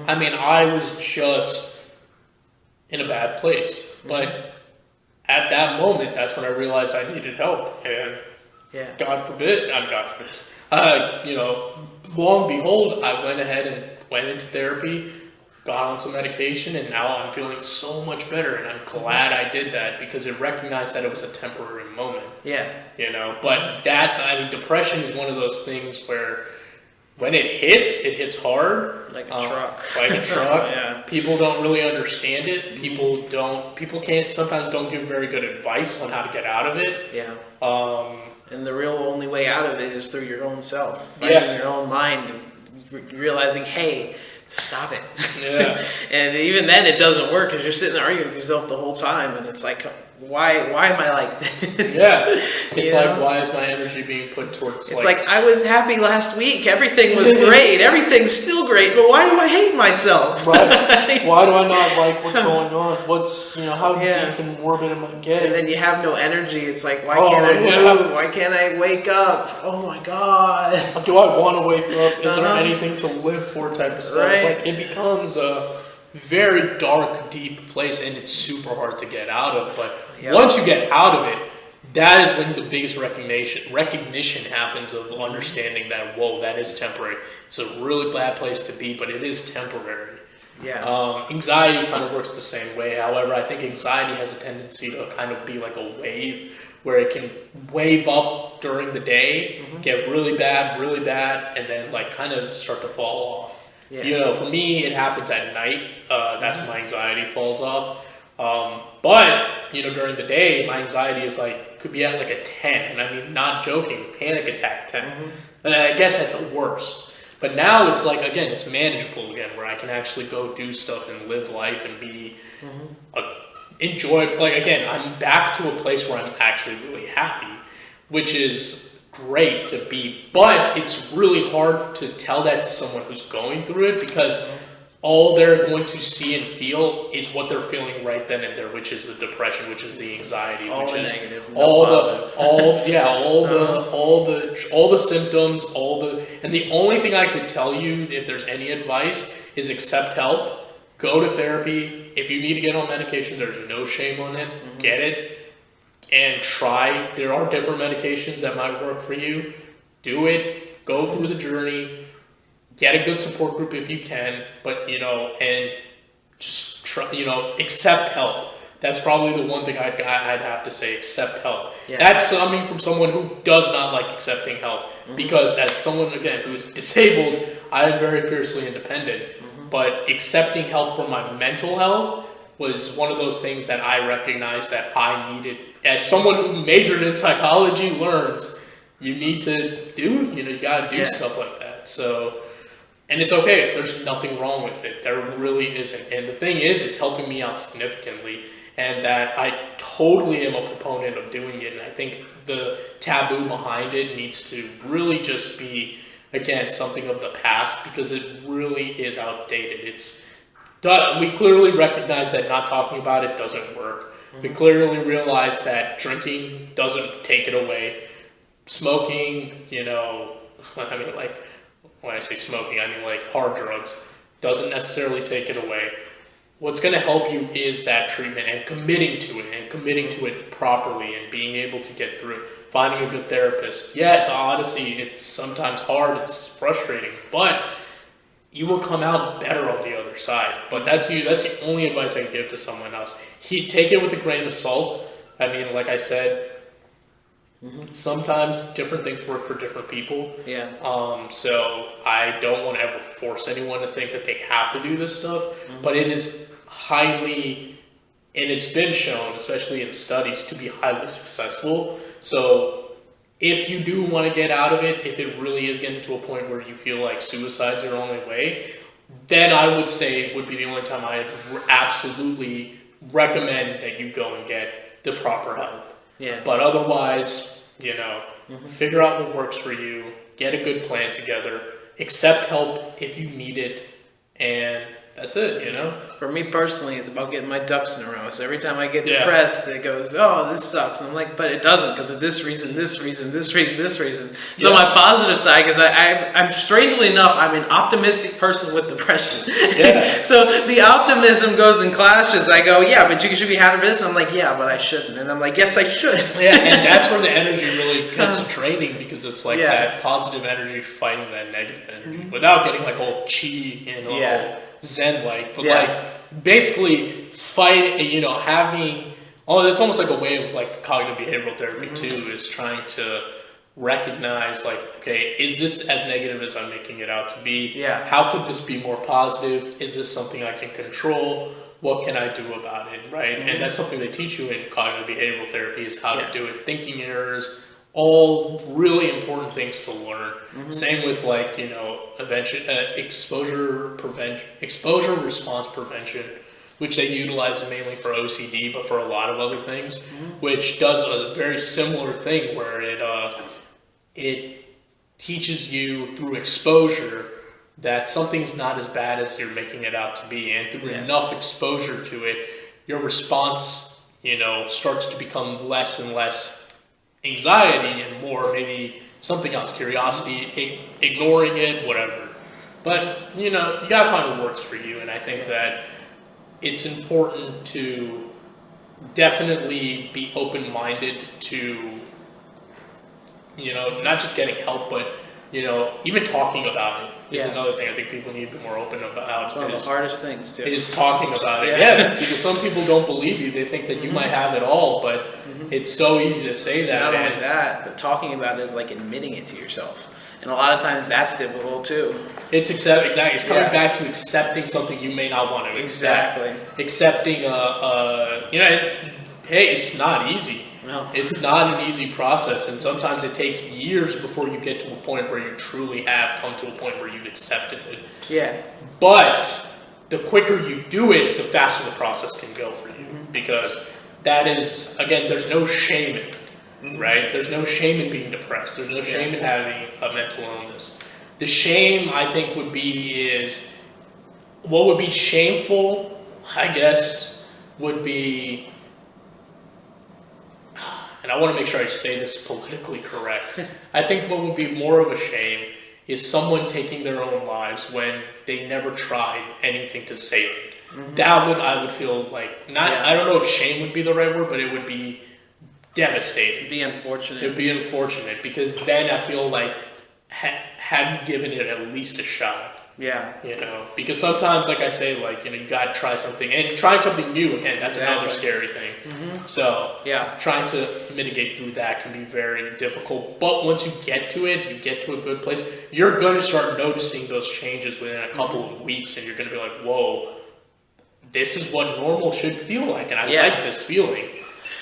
I mean, I was just in a bad place. But at that moment, that's when I realized I needed help. And God forbid, lo and behold, I went ahead and went into therapy, got on some medication, and now I'm feeling so much better. And I'm glad I did that because it recognized that it was a temporary moment. Yeah. But depression is one of those things where when it hits hard. Like a truck. Like a truck. People don't really understand it. People sometimes don't give very good advice on how to get out of it. Yeah. And the real only way out of it is through your own self, fighting your own mind, and realizing, hey, stop it. Yeah. And even then, it doesn't work because you're sitting there arguing with yourself the whole time, and it's like, why am I like this? Yeah. It's like, why is my energy being put towards? It's like I was happy last week. Everything was great. Everything's still great. But why do I hate myself? Why do I not like what's going on? How deep and morbid am I getting? And then you have no energy. It's like, why can't I move? Why can't I wake up? Oh my God. Do I want to wake up? Is there anything to live for type of stuff? Right. Like, it becomes a very dark, deep place, and it's super hard to get out of. But once you get out of it, that is when the biggest recognition happens of understanding that, whoa, that is temporary. It's a really bad place to be, but it is temporary. Yeah. Anxiety kind of works the same way. However, I think anxiety has a tendency to kind of be like a wave where it can wave up during the day, get really bad, and then like kind of start to fall off. Yeah. For me, it happens at night. That's when my anxiety falls off. But during the day, my anxiety is could be at like a 10, and I mean, not joking, panic attack 10. I guess at the worst. But now it's again, it's manageable again, where I can actually go do stuff and live life and be enjoy. Again, I'm back to a place where I'm actually really happy, which is great to be. But it's really hard to tell that to someone who's going through it because all they're going to see and feel is what they're feeling right then and there, which is the depression, which is the anxiety, all the symptoms, and the only thing I could tell you, if there's any advice, is accept help, go to therapy. If you need to get on medication, there's no shame on it. Get it and try. There are different medications that might work for you. Do it. Go through the journey. Get a good support group if you can, but and just try, accept help. That's probably the one thing I'd have to say. Accept help. Yeah. That's coming from someone who does not like accepting help, because as someone again who's disabled, I am very fiercely independent. But accepting help for my mental health was one of those things that I recognized that I needed. As someone who majored in psychology learns, you need to do. You got to do stuff like that. So. And it's okay. There's nothing wrong with it. There really isn't. And the thing is, it's helping me out significantly. And that I totally am a proponent of doing it. And I think the taboo behind it needs to really just be again, something of the past because it really is outdated. It's done. We clearly recognize that not talking about it doesn't work. We clearly realize that drinking doesn't take it away. Smoking, I mean, like, when I say smoking, I mean like hard drugs, doesn't necessarily take it away. What's going to help you is that treatment and committing to it properly and being able to get through it. Finding a good therapist. Yeah, it's an odyssey. It's sometimes hard. It's frustrating, but you will come out better on the other side. But that's the only advice I can give to someone else. Take it with a grain of salt. I mean, like I said, sometimes different things work for different people. Yeah. So I don't want to ever force anyone to think that they have to do this stuff, but it is highly, and it's been shown, especially in studies, to be highly successful. So if you do want to get out of it, if it really is getting to a point where you feel like suicide's your only way, then I would say it would be the only time I absolutely recommend that you go and get the proper help. Yeah. But otherwise, figure out what works for you, get a good plan together, accept help if you need it, and that's it, For me personally, it's about getting my ducks in a row. So every time I get depressed, it goes, oh, this sucks. And I'm like, but it doesn't because of this reason, this reason, this reason, this reason. So my positive side, because I'm strangely enough, I'm an optimistic person with depression. Yeah. So the optimism goes in clashes. I go, yeah, but you should be happy for this. And I'm like, yeah, but I shouldn't. And I'm like, yes, I should. Yeah, and that's where the energy really gets draining because it's like that positive energy fighting that negative energy without getting like all chi and all Zen-like, but like basically fight, having, it's almost like a way of like cognitive behavioral therapy too, is trying to recognize like, okay, is this as negative as I'm making it out to be? Yeah. How could this be more positive? Is this something I can control? What can I do about it, right? And that's something they teach you in cognitive behavioral therapy is how to do it. Thinking errors, all really important things to learn. Same with like, exposure response prevention, which they utilize mainly for OCD, but for a lot of other things, which does a very similar thing where it teaches you through exposure that something's not as bad as you're making it out to be, and through enough exposure to it, your response, starts to become less and less anxiety and more maybe something else, curiosity, ignoring it, whatever. But, you gotta find what works for you, and I think that it's important to definitely be open-minded to, not just getting help, but, even talking about it is another thing I think people need to be more open about. It's one of the hardest things, too. Is talking about it. Yeah, because some people don't believe you. They think that you might have it all, but it's so easy to say that. Not only that, but talking about it is like admitting it to yourself. And a lot of times that's difficult, too. It's exactly. It's coming back to accepting something you may not want to accept. Exactly. Accepting, hey, it's not easy. No. It's not an easy process, and sometimes it takes years before you get to a point where you truly have come to a point where you've accepted it. Yeah. But the quicker you do it, the faster the process can go for you, because that is, again, there's no shame in it, right? There's no shame in being depressed. There's no shame in having a mental illness. The shame, I think, what would be shameful, I guess, would be, and I want to make sure I say this politically correct, I think what would be more of a shame is someone taking their own lives when they never tried anything to save it. That I would feel like, I don't know if shame would be the right word, but it would be devastating. It'd be unfortunate. It'd be unfortunate, because then I feel like, have you given it at least a shot? Yeah. Because sometimes, like I say, like, you gotta try something, and trying something new, again, that's another scary thing. So, trying to mitigate through that can be very difficult, but once you get to it, you get to a good place, you're gonna start noticing those changes within a couple of weeks, and you're gonna be like, whoa, this is what normal should feel like, and I like this feeling.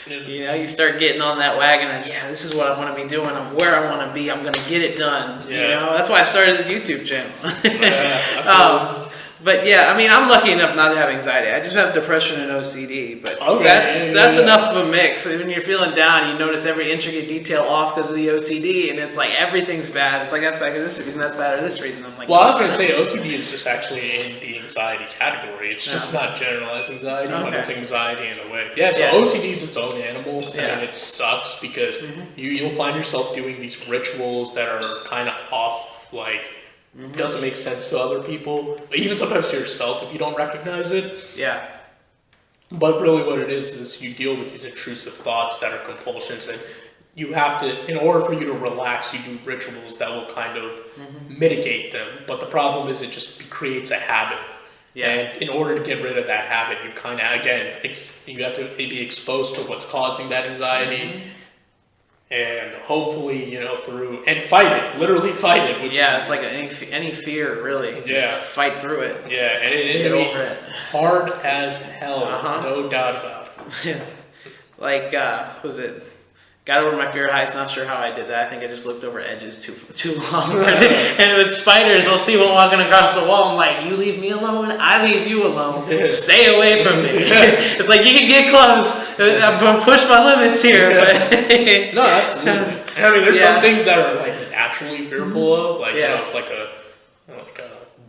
You start getting on that wagon and this is what I want to be doing. I'm where I want to be. I'm going to get it done. That's why I started this YouTube channel. But yeah, I mean, I'm lucky enough not to have anxiety. I just have depression and OCD. But Okay, that's enough of a mix. When you're feeling down, you notice every intricate detail off because of the OCD, and it's like everything's bad. It's like that's bad for this reason, that's bad for this reason. I'm like, well, I was going to say OCD is just actually in the anxiety category. It's just Yeah. not generalized anxiety, but Okay. it's anxiety in a way. Yeah, so Yeah. OCD is its own animal. Yeah. I mean, it sucks because you'll find yourself doing these rituals that are kind of off, like, doesn't make sense to other people, even sometimes to yourself if you don't recognize it. Yeah. But really what it is you deal with these intrusive thoughts that are compulsions, and you have to, in order for you to relax, you do rituals that will kind of mitigate them. But the problem is it just creates a habit. Yeah. And in order to get rid of that habit, you kind of, again, you have to be exposed to what's causing that anxiety. And hopefully, through, and fight it, literally fight it. Which It's like any fear, really. Yeah. Just fight through it. Yeah, and Get it'll be over it. hard as hell, no doubt about it. Like, was it? Got over my fear of heights. Not sure how I did that. I think I just looked over edges too long. And with spiders, I'll see one walking across the wall. I'm like, you leave me alone, I leave you alone. Stay away from me. It's like you can get close. I'm gonna push my limits here. But No, absolutely. I mean, there's some things that are like naturally fearful of, like Yeah. like a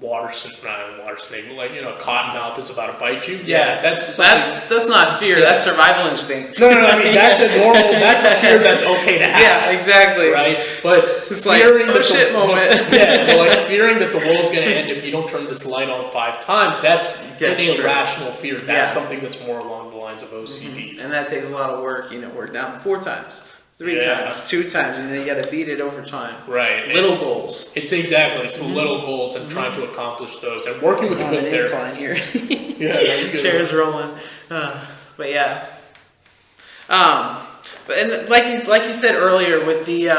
water snake, not a water snake, but like a cottonmouth is about to bite you. That's not fear. That's survival instinct. No. I mean, that's a normal. That's a fear that's okay to have. Yeah, exactly. Right, but It's like, fearing oh shit moment. but like fearing that the world's going to end if you don't turn this light on 5 times. That's an true. irrational fear. That's Yeah. something that's more along the lines of OCD. And that takes a lot of work. Work down 4 times, 3 Yeah. times, 2 times, and then you got to beat it over time. Right. Little goals. It's the little goals and trying to accomplish those and working with a good therapist. Here. Chairs rolling. But yeah. But like you said earlier with the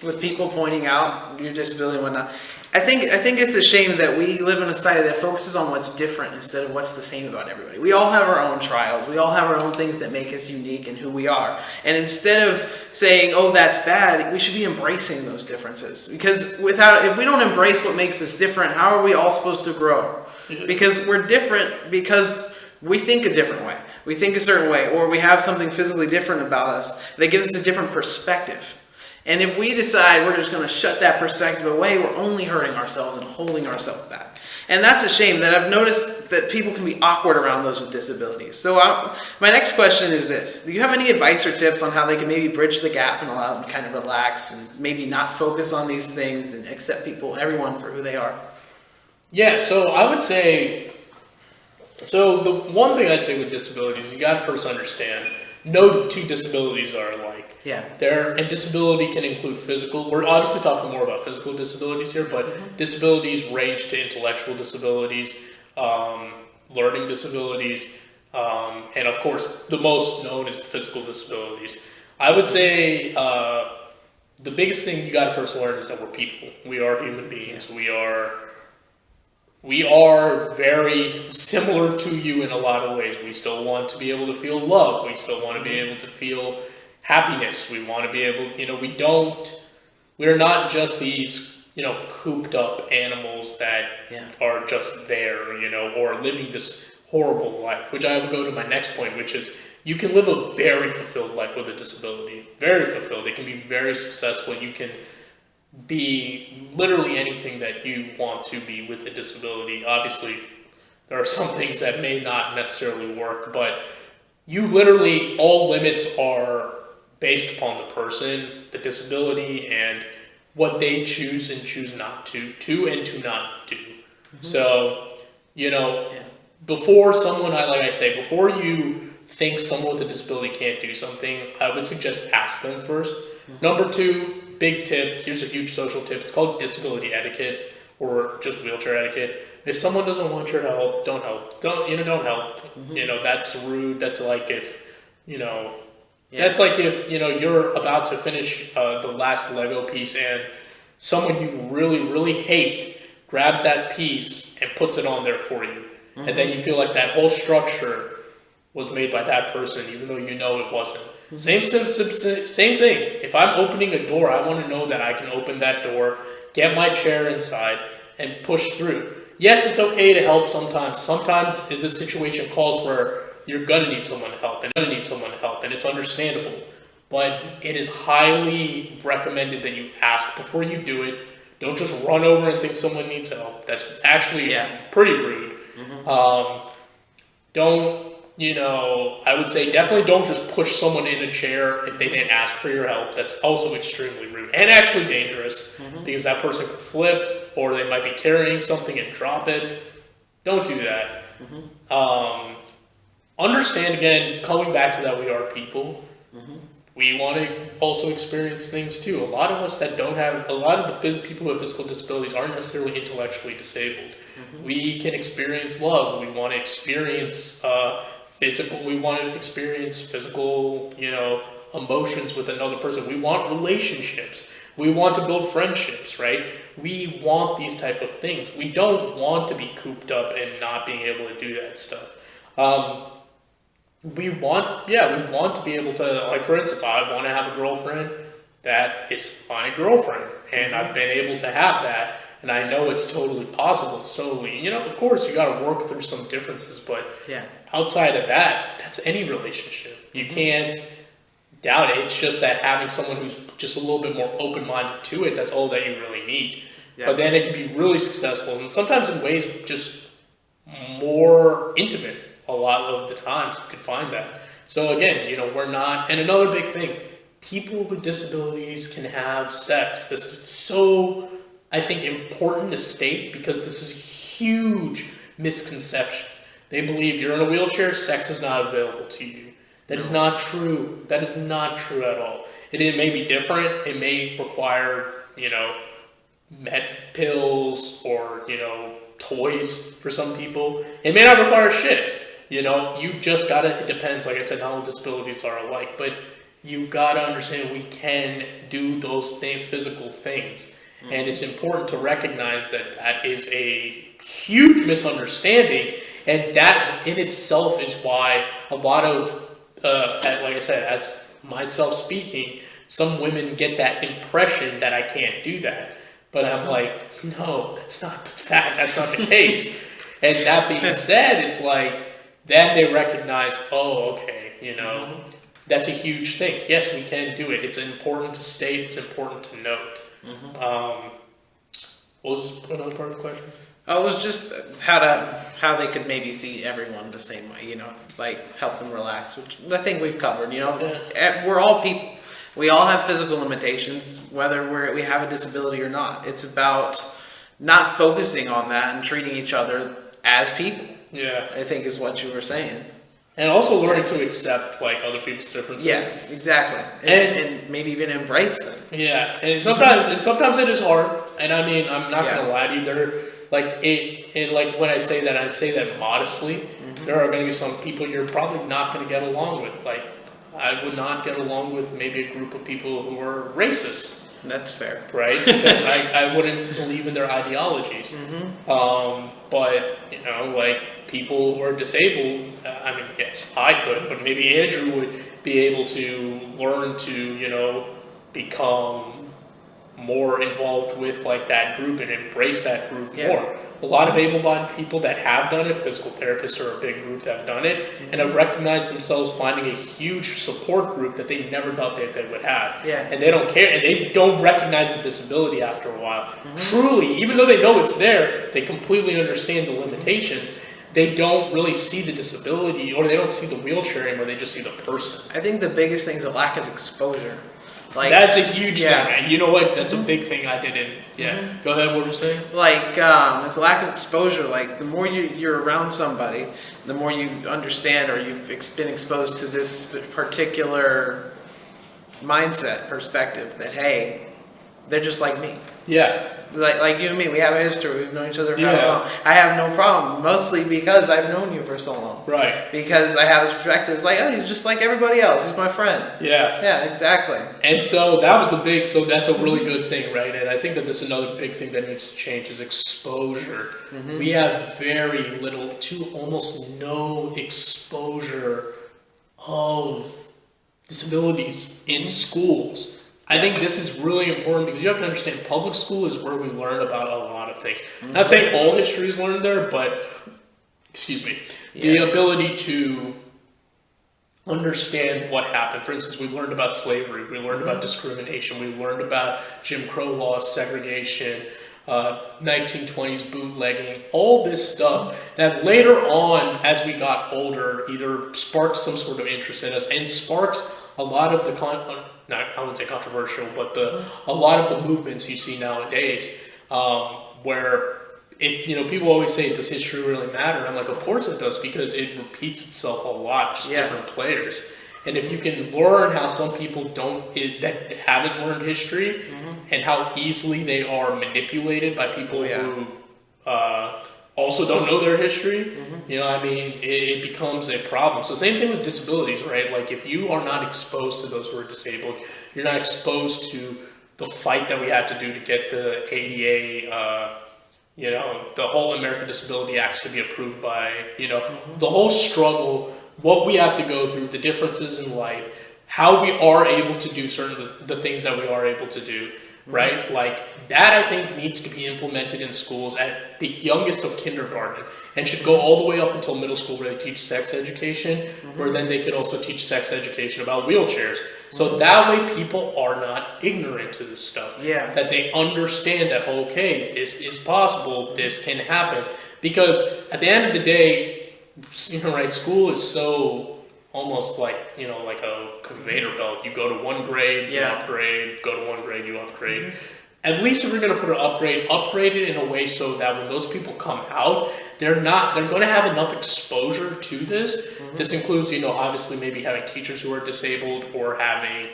with people pointing out your disability and whatnot, I think it's a shame that we live in a society that focuses on what's different instead of what's the same about everybody. We all have our own trials. We all have our own things that make us unique and who we are. And instead of saying, "Oh, that's bad," we should be embracing those differences. Because if we don't embrace what makes us different, how are we all supposed to grow? Because we're different because we think a different way. We think a certain way, or we have something physically different about us that gives us a different perspective. And if we decide we're just going to shut that perspective away, we're only hurting ourselves and holding ourselves back. And that's a shame that I've noticed that people can be awkward around those with disabilities. So my next question is this. Do you have any advice or tips on how they can maybe bridge the gap and allow them to kind of relax and maybe not focus on these things and accept everyone for who they are? Yeah, so I would say, the one thing I'd say with disabilities, you got to first understand, no 2 disabilities are alike. Yeah. And disability can include physical. We're obviously talking more about physical disabilities here, but disabilities range to intellectual disabilities, learning disabilities, and of course, the most known is the physical disabilities. I would say the biggest thing you got to first learn is that we're people. We are human beings. We are very similar to you in a lot of ways. We still want to be able to feel love. We still want to be able to feel happiness. We want to be able, we're not just these, cooped up animals that are just there, or living this horrible life, which I would go to my next point, which is you can live a very fulfilled life with a disability. Very fulfilled. It can be very successful. You can be literally anything that you want to be with a disability. Obviously, there are some things that may not necessarily work, but you literally, all limits are based upon the person, the disability, and what they choose and choose not to and to not do. So, before before you think someone with a disability can't do something, I would suggest ask them first. Number 2, big tip, here's a huge social tip, it's called disability etiquette, or just wheelchair etiquette. If someone doesn't want your help, don't help. Don't help. That's rude. That's like if, that's like if, you're about to finish the last Lego piece and someone you really, really hate grabs that piece and puts it on there for you. And then you feel like that whole structure was made by that person, even though it wasn't. Same thing. If I'm opening a door, I want to know that I can open that door, get my chair inside, and push through. Yes, it's okay to help sometimes. Sometimes the situation calls where you're gonna need someone to help, and it's understandable. But it is highly recommended that you ask before you do it. Don't just run over and think someone needs help. That's actually pretty rude. Don't, I would say definitely don't just push someone in a chair if they didn't ask for your help. That's also extremely rude and actually dangerous because that person could flip or they might be carrying something and drop it. Don't do that. Understand, again, coming back to that, we are people. We want to also experience things too. A lot of us that don't have, a lot of the people with physical disabilities aren't necessarily intellectually disabled. We can experience love. We want to experience physical, emotions with another person. We want relationships. We want to build friendships, right? We want these type of things. We don't want to be cooped up and not being able to do that stuff. We want to be able to, like, for instance, I want to have a girlfriend that is my girlfriend, and I've been able to have that, and I know it's totally possible. It's totally, of course, you got to work through some differences, but outside of that, that's any relationship. You can't doubt it. It's just that having someone who's just a little bit more open-minded to it, that's all that you really need. But then it can be really successful, and sometimes in ways just more intimate. A lot of the times you can find that. So again, we're not, and another big thing, people with disabilities can have sex. This is so, I think, important to state because this is a huge misconception. They believe you're in a wheelchair, sex is not available to you. That is not true. That is not true at all. It may be different. It may require, med pills or, toys for some people. It may not require shit. You just gotta, it depends, like I said, not all disabilities are alike, but you gotta understand we can do those physical things. And it's important to recognize that is a huge misunderstanding, and that in itself is why a lot of, like I said, as myself speaking, some women get that impression that I can't do that. But I'm like, no, that's not the fact, that's not the case. And that being said, it's like, then they recognize, oh, okay, that's a huge thing. Yes, we can do it. It's important to state. It's important to note. What was another part of the question? Oh, it was just how they could maybe see everyone the same way, like help them relax, which I think we've covered. We're all people. We all have physical limitations, whether we have a disability or not. It's about not focusing on that and treating each other as people. Yeah, I think is what you were saying. And also learning to accept other people's differences. Yeah, exactly. And maybe even embrace them. Yeah, and sometimes it is hard. And I mean, I'm not gonna lie to you. When I say that modestly. There are going to be some people you're probably not going to get along with. Like, I would not get along with maybe a group of people who are racist. That's fair. Right? Because I wouldn't believe in their ideologies. But, people who are disabled, yes, I could, but maybe Andrew would be able to learn to, become more involved with, that group and embrace that group more. A lot of able-bodied people that have done it, physical therapists are a big group that have done it, and have recognized themselves finding a huge support group that they never thought they would have. Yeah. And they don't care, and they don't recognize the disability after a while. Truly, even though they know it's there, they completely understand the limitations. They don't really see the disability, or they don't see the wheelchair anymore, they just see the person. I think the biggest thing is a lack of exposure. That's a huge thing, man. You know what? That's a big thing I didn't. Go ahead, what were you saying? It's a lack of exposure. The more you're around somebody, the more you understand or you've been exposed to this particular mindset, perspective that, hey, they're just like me. Yeah. Like you and me, we have a history. We've known each other for how long. I have no problem, mostly because I've known you for so long. Right. Because I have this perspective. It's like, oh, he's just like everybody else. He's my friend. Yeah. Yeah, exactly. And so that's a really good thing, right? And I think that this is another big thing that needs to change is exposure. We have very little to almost no exposure of disabilities in schools. I think this is really important because you have to understand public school is where we learn about a lot of things. Not saying all history is learned there, but, the ability to understand what happened. For instance, we learned about slavery, we learned about discrimination, we learned about Jim Crow laws, segregation, 1920s bootlegging, all this stuff that later on, as we got older, either sparked some sort of interest in us and sparked a lot of the I wouldn't say controversial, but a lot of the movements you see nowadays, where people always say, does history really matter? And I'm like, of course it does, because it repeats itself a lot, just different players. And if you can learn how some people that haven't learned history, and how easily they are manipulated by people who also don't know their history, it becomes a problem. So same thing with disabilities, right? Like if you are not exposed to those who are disabled, you're not exposed to the fight that we had to do to get the ADA, the whole American Disability Act to be approved by, the whole struggle, what we have to go through, the differences in life, how we are able to do certain the things that we are able to do, right? Like that, I think, needs to be implemented in schools at the youngest of kindergarten and should go all the way up until middle school, where they teach sex education, where then they could also teach sex education about wheelchairs. So that way people are not ignorant to this stuff. Yeah. That they understand that, okay, this is possible, this can happen. Because at the end of the day, school is so almost like, like a conveyor belt. You go to one grade, you upgrade, go to one grade, you upgrade. At least if you're going to put an upgrade it in a way so that when those people come out, they're going to have enough exposure to this. This includes, obviously maybe having teachers who are disabled, or having,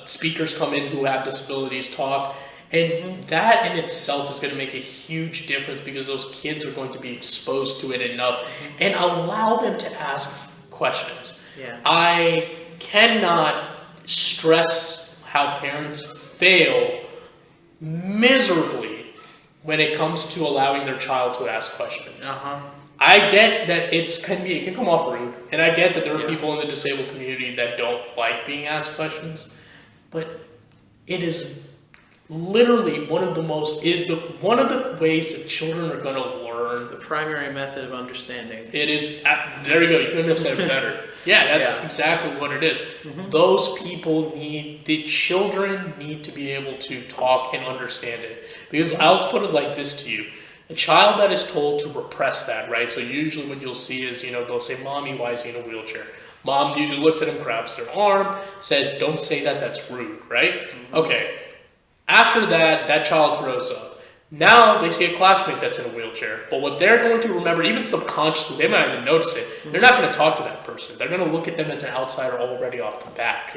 speakers come in who have disabilities talk. And that in itself is going to make a huge difference, because those kids are going to be exposed to it enough and allow them to ask questions. Yeah. I cannot stress how parents fail miserably when it comes to allowing their child to ask questions. I get that it can come off rude, and I get that there are people in the disabled community that don't like being asked questions, but it is literally one of the ways that children are going to learn. It's the primary method of understanding. It is. There you go. You couldn't have said it better. That's exactly what it is. Those people the children need to be able to talk and understand it. Because I'll put it like this to you. A child that is told to repress that, right? So usually what you'll see is, they'll say, "Mommy, why is he in a wheelchair?" Mom usually looks at him, grabs their arm, says, "Don't say that, that's rude," right? Okay. After that child grows up. Now they see a classmate that's in a wheelchair, but what they're going to remember, even subconsciously, they might not even notice it, they're not going to talk to that person. They're going to look at them as an outsider already off the bat.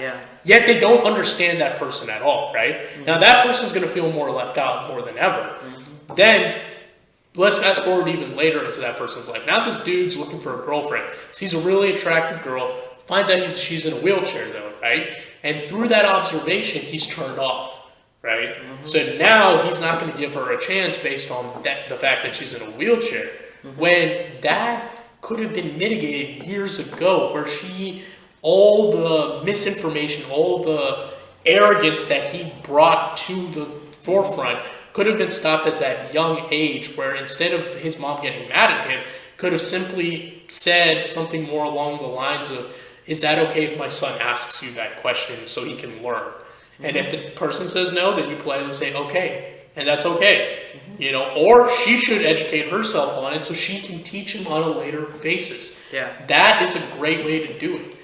Yet they don't understand that person at all, right? Now that person's going to feel more left out more than ever. Then, let's fast forward even later into that person's life. Now this dude's looking for a girlfriend, sees a really attractive girl, finds out she's in a wheelchair though, right? And through that observation, he's turned off. Right? So now he's not going to give her a chance based on the fact that she's in a wheelchair. When that could have been mitigated years ago, where all the misinformation, all the arrogance that he brought to the forefront could have been stopped at that young age, where instead of his mom getting mad at him, could have simply said something more along the lines of, "Is that okay if my son asks you that question so he can learn?" And if the person says no, then you politely say, "Okay," and that's okay. Or she should educate herself on it so she can teach him on a later basis. That is a great way to do it.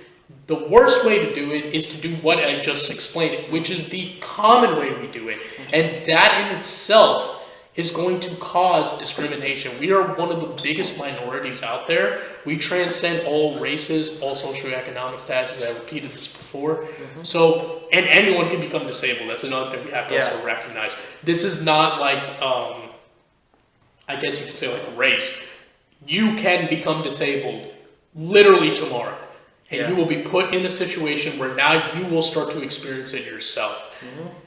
The worst way to do it is to do what I just explained, which is the common way we do it. And that in itself is going to cause discrimination. We are one of the biggest minorities out there. We transcend all races, all socioeconomic statuses. I repeated this before. So, and anyone can become disabled. That's another thing we have to also recognize. This is not like, I guess you could say like race. You can become disabled literally tomorrow. And you will be put in a situation where now you will start to experience it yourself.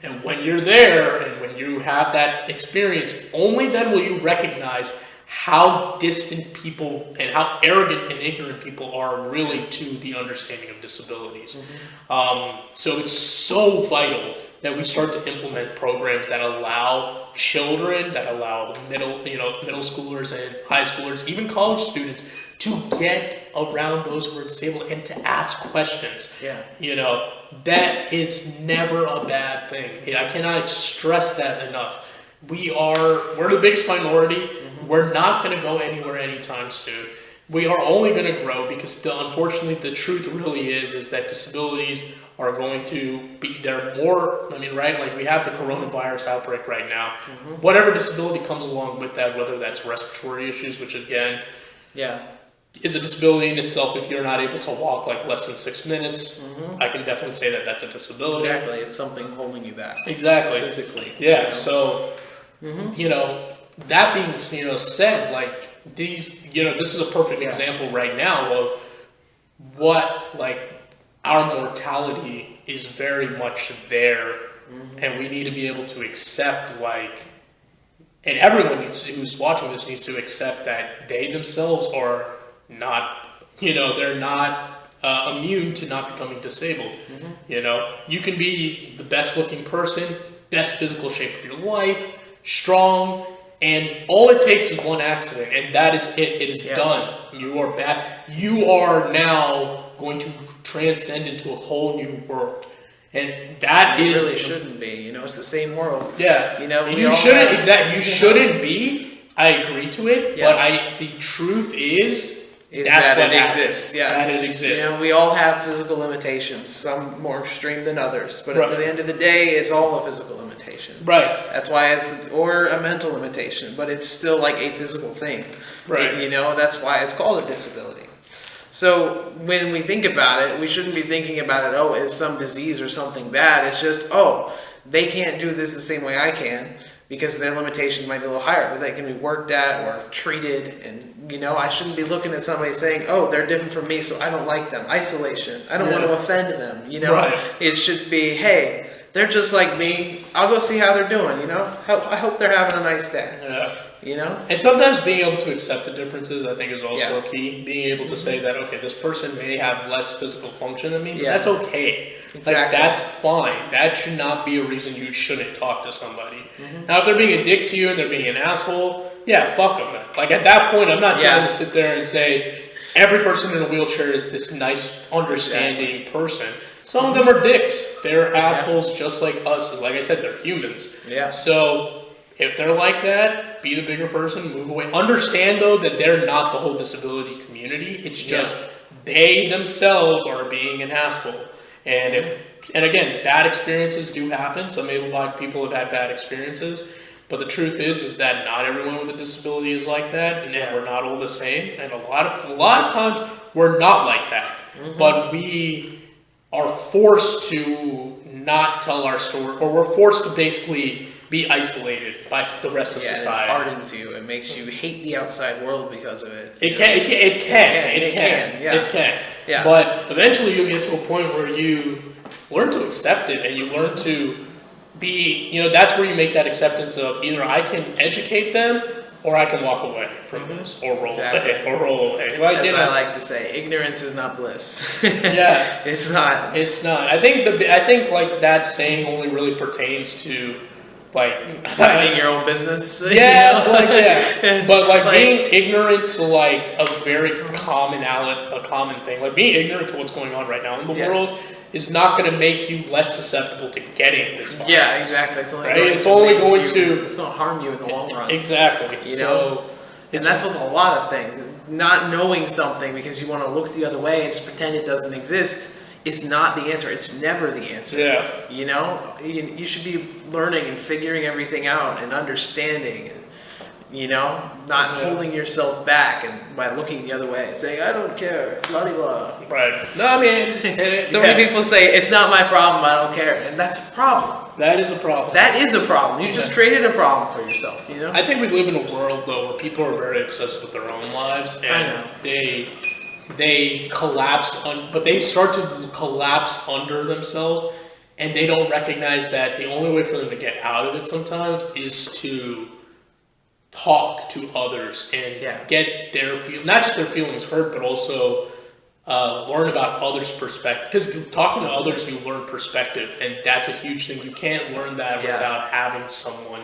And when you're there and when you have that experience, only then will you recognize how distant people and how arrogant and ignorant people are really to the understanding of disabilities. So it's so vital that we start to implement programs that allow children, that allow middle schoolers and high schoolers, even college students, to get around those who are disabled and to ask questions. That it's never a bad thing. I cannot stress that enough. We're the biggest minority. We're not going to go anywhere anytime soon. We are only going to grow because unfortunately the truth really is that disabilities are going to be, they're more, right? Like we have the coronavirus outbreak right now. Whatever disability comes along with that, whether that's respiratory issues, which again, is a disability in itself. If you're not able to walk like less than 6 minutes, I can definitely say that that's a disability. Exactly, it's something holding you back. Exactly. Physically. Yeah, so, that being, said, like these, this is a perfect example right now of what, like, our mortality is very much there, and we need to be able to accept, like, and everyone who's watching this needs to accept that they themselves are not, they're not immune to not becoming disabled. You can be the best looking person, best physical shape of your life, strong, and all it takes is one accident, and that is it. It is done. You are bad. You are now going to transcend into a whole new world, and that it really shouldn't be. It's the same world. Yeah. You shouldn't exactly. You shouldn't be. I agree to it, but the truth is that's that what it happens. Exists. Yeah, that it exists. We all have physical limitations, some more extreme than others. But at the end of the day, it's all a physical limitation. Right. That's why or a mental limitation, but it's still like a physical thing. Right. That's why it's called a disability. So when we think about it, we shouldn't be thinking about it, it's some disease or something bad. It's just, they can't do this the same way I can, because their limitations might be a little higher, but they can be worked at or treated. And, I shouldn't be looking at somebody saying, they're different from me, so I don't like them. Isolation. I don't want to offend them, Right. It should be, hey, they're just like me. I'll go see how they're doing, I hope they're having a nice day. Yeah. And sometimes being able to accept the differences, I think, is also key. Being able to say that, okay, this person may have less physical function than me, but that's okay. Exactly. Like, that's fine. That should not be a reason you shouldn't talk to somebody. Now, if they're being a dick to you and they're being an asshole, fuck them. Like, at that point, I'm not trying to sit there and say every person in a wheelchair is this nice, understanding person. Some of them are dicks. They're assholes just like us. Like I said, they're humans. Yeah. So if they're like that, be the bigger person, move away. Understand, though, that they're not the whole disability community. It's just they themselves are being an asshole. And again, bad experiences do happen. Some able-bodied people have had bad experiences. But the truth is that not everyone with a disability is like that, and we're not all the same. And a lot of times we're not like that. But we are forced to not tell our story, or we're forced to basically be isolated by the rest of society. It hardens you. It makes you hate the outside world because of it. It can. Yeah. But eventually you'll get to a point where you learn to accept it, and you learn to be, that's where you make that acceptance of either I can educate them or I can walk away from this or roll away. Like, I like to say, ignorance is not bliss. It's not. It's not. I think like that saying only really pertains to like minding your own business. But like being ignorant to like a very common thing, like being ignorant to what's going on right now in the world is not going to make you less susceptible to getting this virus. Yeah, exactly. It's only it's going to harm you in the long run. Exactly. And that's with a lot of things. Not knowing something because you want to look the other way and just pretend it doesn't exist is not the answer. It's never the answer. Yeah. You should be learning and figuring everything out and understanding and, not holding yourself back and by looking the other way, saying, I don't care, blah, blah, blah. Right. No, I mean... So many people say, it's not my problem, I don't care. And that's a problem. That is a problem. That is a problem. You just created a problem for yourself, I think we live in a world, though, where people are very obsessed with their own lives, and they collapse, but they start to collapse under themselves, and they don't recognize that the only way for them to get out of it sometimes is to talk to others and get their not just their feelings hurt, but also learn about others' perspective. Because talking to others, you learn perspective, and that's a huge thing. You can't learn that without having someone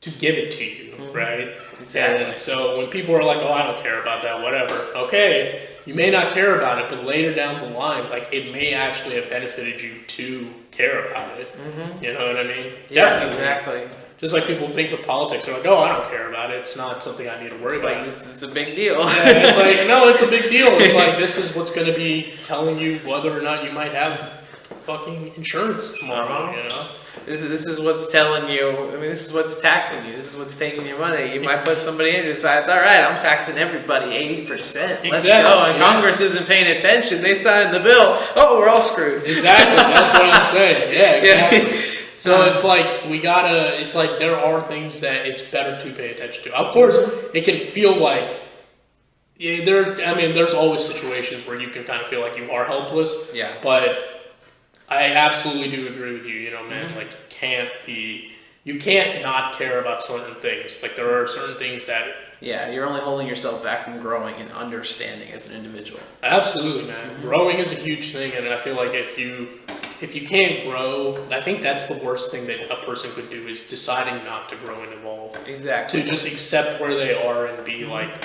to give it to you, right? Exactly. And so when people are like, "Oh, I don't care about that," whatever. Okay, you may not care about it, but later down the line, like it may actually have benefited you to care about it. You know what I mean? Yeah, Definitely. exactly. Just like people think with politics, they're like, "Oh, I don't care about it. It's not something I need to worry about." Like, this is a big deal. Yeah, it's like, no, it's a big deal. It's like, this is what's going to be telling you whether or not you might have fucking insurance tomorrow, you know? This is what's telling you, I mean, this is what's taxing you. This is what's taking your money. You might put somebody in who decides, all right, I'm taxing everybody 80%. Let's go. And Congress isn't paying attention. They signed the bill. Oh, we're all screwed. Exactly. That's what I'm saying. Yeah, exactly. So it's like, it's like there are things that it's better to pay attention to. Of course, it can feel like, there's always situations where you can kind of feel like you are helpless. Yeah. But I absolutely do agree with you, man, like you can't not care about certain things. Like there are certain things that... Yeah, you're only holding yourself back from growing and understanding as an individual. Absolutely, man. Growing is a huge thing, and I feel like if you can't grow, I think that's the worst thing that a person could do is deciding not to grow and evolve. Exactly. To just accept where they are and be like,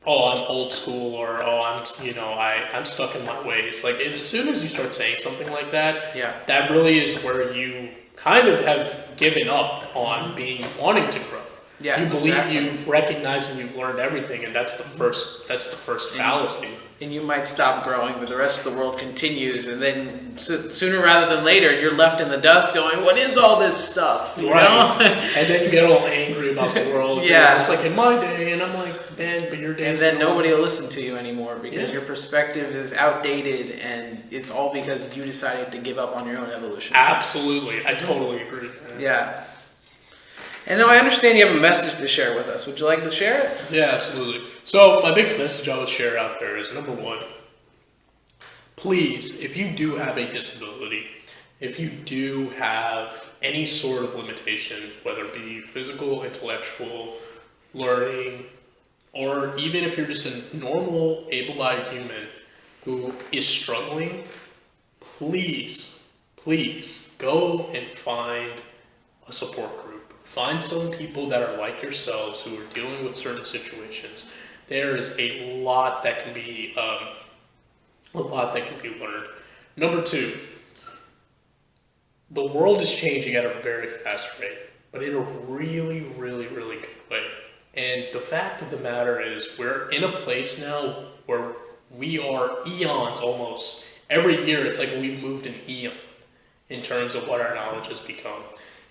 oh, I'm old school, or oh, I'm stuck in my ways. Like as soon as you start saying something like that, that really is where you kind of have given up on wanting to grow. Yeah, you believe you've recognized and you've learned everything, and that's the first fallacy. And you might stop growing, but the rest of the world continues, and then sooner rather than later, you're left in the dust going, what is all this stuff? You know? And then you get all angry about the world. It's like, in my day, and I'm like, man, but your day. And then nobody will listen to you anymore because your perspective is outdated, and it's all because you decided to give up on your own evolution. Absolutely. I totally agree. Yeah. And now I understand you have a message to share with us. Would you like to share it? Yeah, absolutely. So my biggest message I would share out there is, number one, please, if you do have a disability, if you do have any sort of limitation, whether it be physical, intellectual, learning, or even if you're just a normal, able-bodied human who is struggling, please go and find a support group. Find some people that are like yourselves who are dealing with certain situations. There is a lot that can be learned. Number two, the world is changing at a very fast rate, but in a really, really, really good way. And the fact of the matter is, we're in a place now where we are eons almost. Every year, it's like we've moved an eon in terms of what our knowledge has become.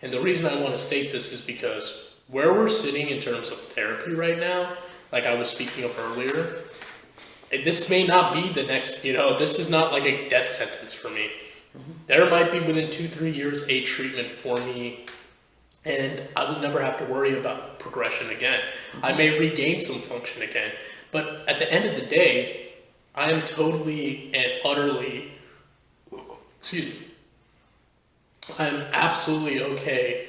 And the reason I want to state this is because where we're sitting in terms of therapy right now, like I was speaking of earlier, this may not be the next, this is not like a death sentence for me. There might be within 2-3 years a treatment for me, and I will never have to worry about progression again. I may regain some function again, but at the end of the day, I am totally and utterly, I'm absolutely okay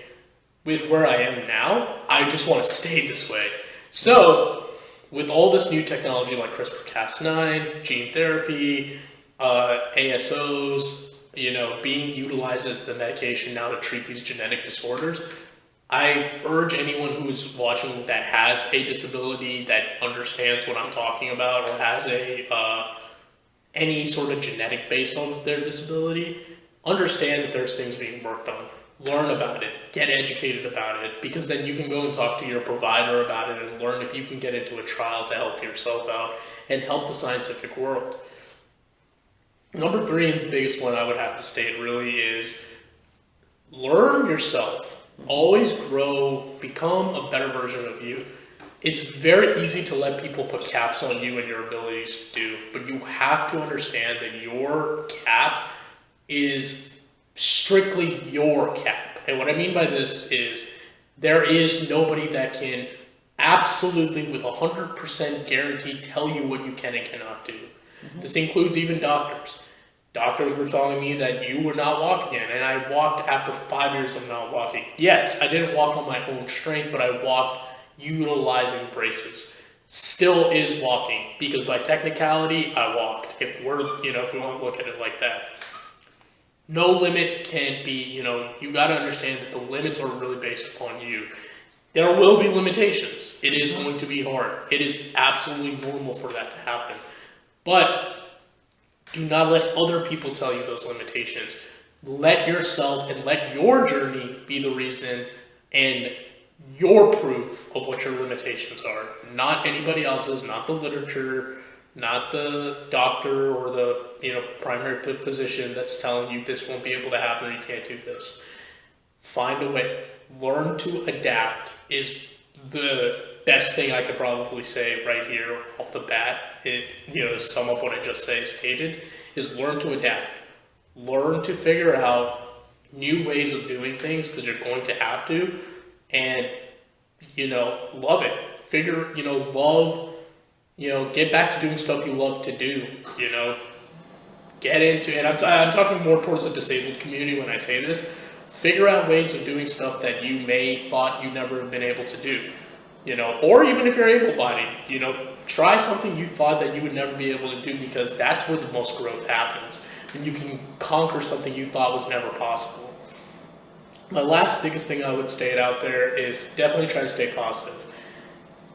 with where I am now. I just want to stay this way. So, with all this new technology like CRISPR-Cas9, gene therapy, ASOs, being utilized as the medication now to treat these genetic disorders, I urge anyone who is watching that has a disability, that understands what I'm talking about, or has any sort of genetic base on their disability, understand that there's things being worked on. Learn about it. Get educated about it, because then you can go and talk to your provider about it and learn if you can get into a trial to help yourself out and help the scientific world. Number three, and the biggest one I would have to state really, is learn yourself. Always grow. Become a better version of you. It's very easy to let people put caps on you and your abilities to do, but you have to understand that your cap is strictly your cap. And what I mean by this is there is nobody that can absolutely with 100% guarantee tell you what you can and cannot do. This includes even doctors. Doctors were telling me that you were not walking again, and I walked after 5 years of not walking. Yes, I didn't walk on my own strength, but I walked utilizing braces. Still is walking, because by technicality, I walked. If we want to look at it like that. No limit can be, you got to understand that the limits are really based upon you. There will be limitations. It is going to be hard. It is absolutely normal for that to happen. But do not let other people tell you those limitations. Let yourself and let your journey be the reason and your proof of what your limitations are. Not anybody else's, not the literature, not the doctor or the primary physician that's telling you this won't be able to happen or you can't do this. Find a way. Learn to adapt is the best thing I could probably say right here off the bat. To sum up what I just stated, is learn to adapt. Learn to figure out new ways of doing things, because you're going to have to, and love it. Get back to doing stuff you love to do. Get into, and I'm talking more towards the disabled community when I say this. Figure out ways of doing stuff that you may thought you never have been able to do. Or even if you're able-bodied, try something you thought that you would never be able to do, because that's where the most growth happens. And you can conquer something you thought was never possible. My last biggest thing I would state out there is definitely try to stay positive.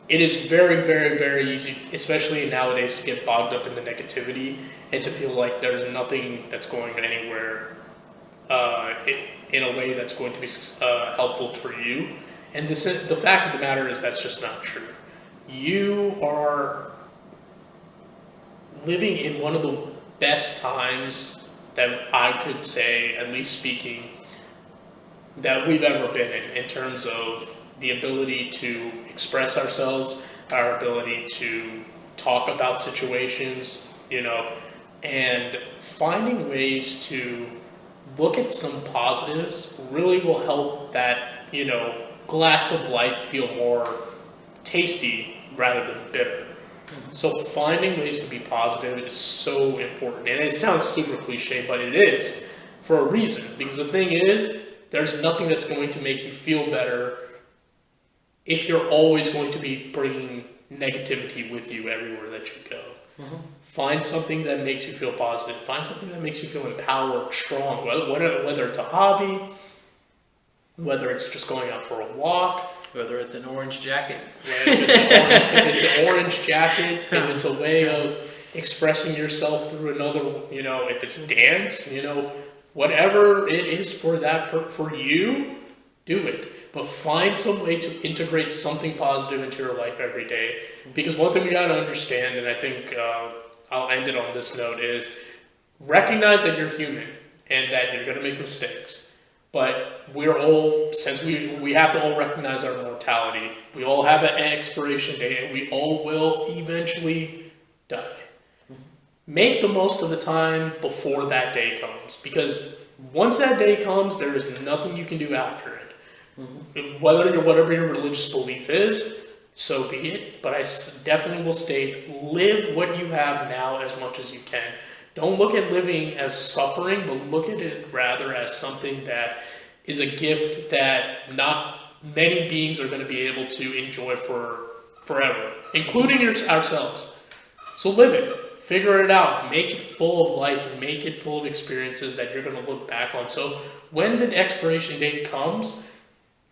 It is very, very, very easy, especially nowadays, to get bogged up in the negativity and to feel like there's nothing that's going anywhere in a way that's going to be helpful for you. And the fact of the matter is that's just not true. You are living in one of the best times that I could say, at least speaking, that we've ever been in terms of the ability to express ourselves, our ability to talk about situations, and finding ways to look at some positives really will help that, glass of life feel more tasty rather than bitter. So finding ways to be positive is so important. And it sounds super cliche, but it is for a reason. Because the thing is, there's nothing that's going to make you feel better if you're always going to be bringing negativity with you everywhere that you go. Mm-hmm. Find something that makes you feel positive. Find something that makes you feel empowered, strong, whether it's a hobby, whether it's just going out for a walk, whether it's an orange jacket. If it's an orange jacket, if it's a way of expressing yourself through another, if it's dance, whatever it is for you, do it. But find some way to integrate something positive into your life every day. Because one thing we got to understand, and I think I'll end it on this note, is recognize that you're human and that you're going to make mistakes. But we're all, since we have to all recognize our mortality, we all have an expiration date, and we all will eventually die. Mm-hmm. Make the most of the time before that day comes, because once that day comes, there is nothing you can do after it. Mm-hmm. Whatever your religious belief is, so be it. But I definitely will state, live what you have now as much as you can. Don't look at living as suffering, but look at it rather as something that is a gift that not many beings are going to be able to enjoy for forever, including ourselves. So live it. Figure it out. Make it full of life. Make it full of experiences that you're going to look back on. So when the expiration date comes,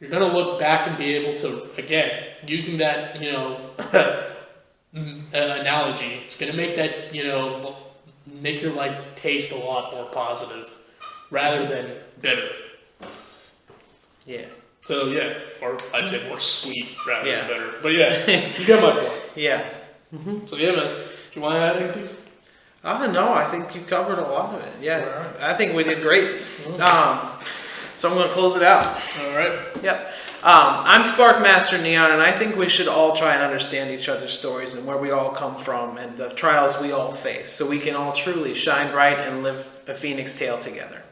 you're going to look back and be able to, again, using that, analogy, it's going to make that, make your life taste a lot more positive rather than bitter. Yeah. So, yeah. Or I'd say more sweet rather than bitter. But yeah, you get my point. Yeah. Mm-hmm. So, yeah, man. Do you want to add anything? No, I think you covered a lot of it. Yeah. Right. I think we did great. Mm-hmm. So I'm going to close it out. All right. Yep. I'm Sparkmaster Neon, and I think we should all try and understand each other's stories and where we all come from and the trials we all face, so we can all truly shine bright and live a phoenix tale together.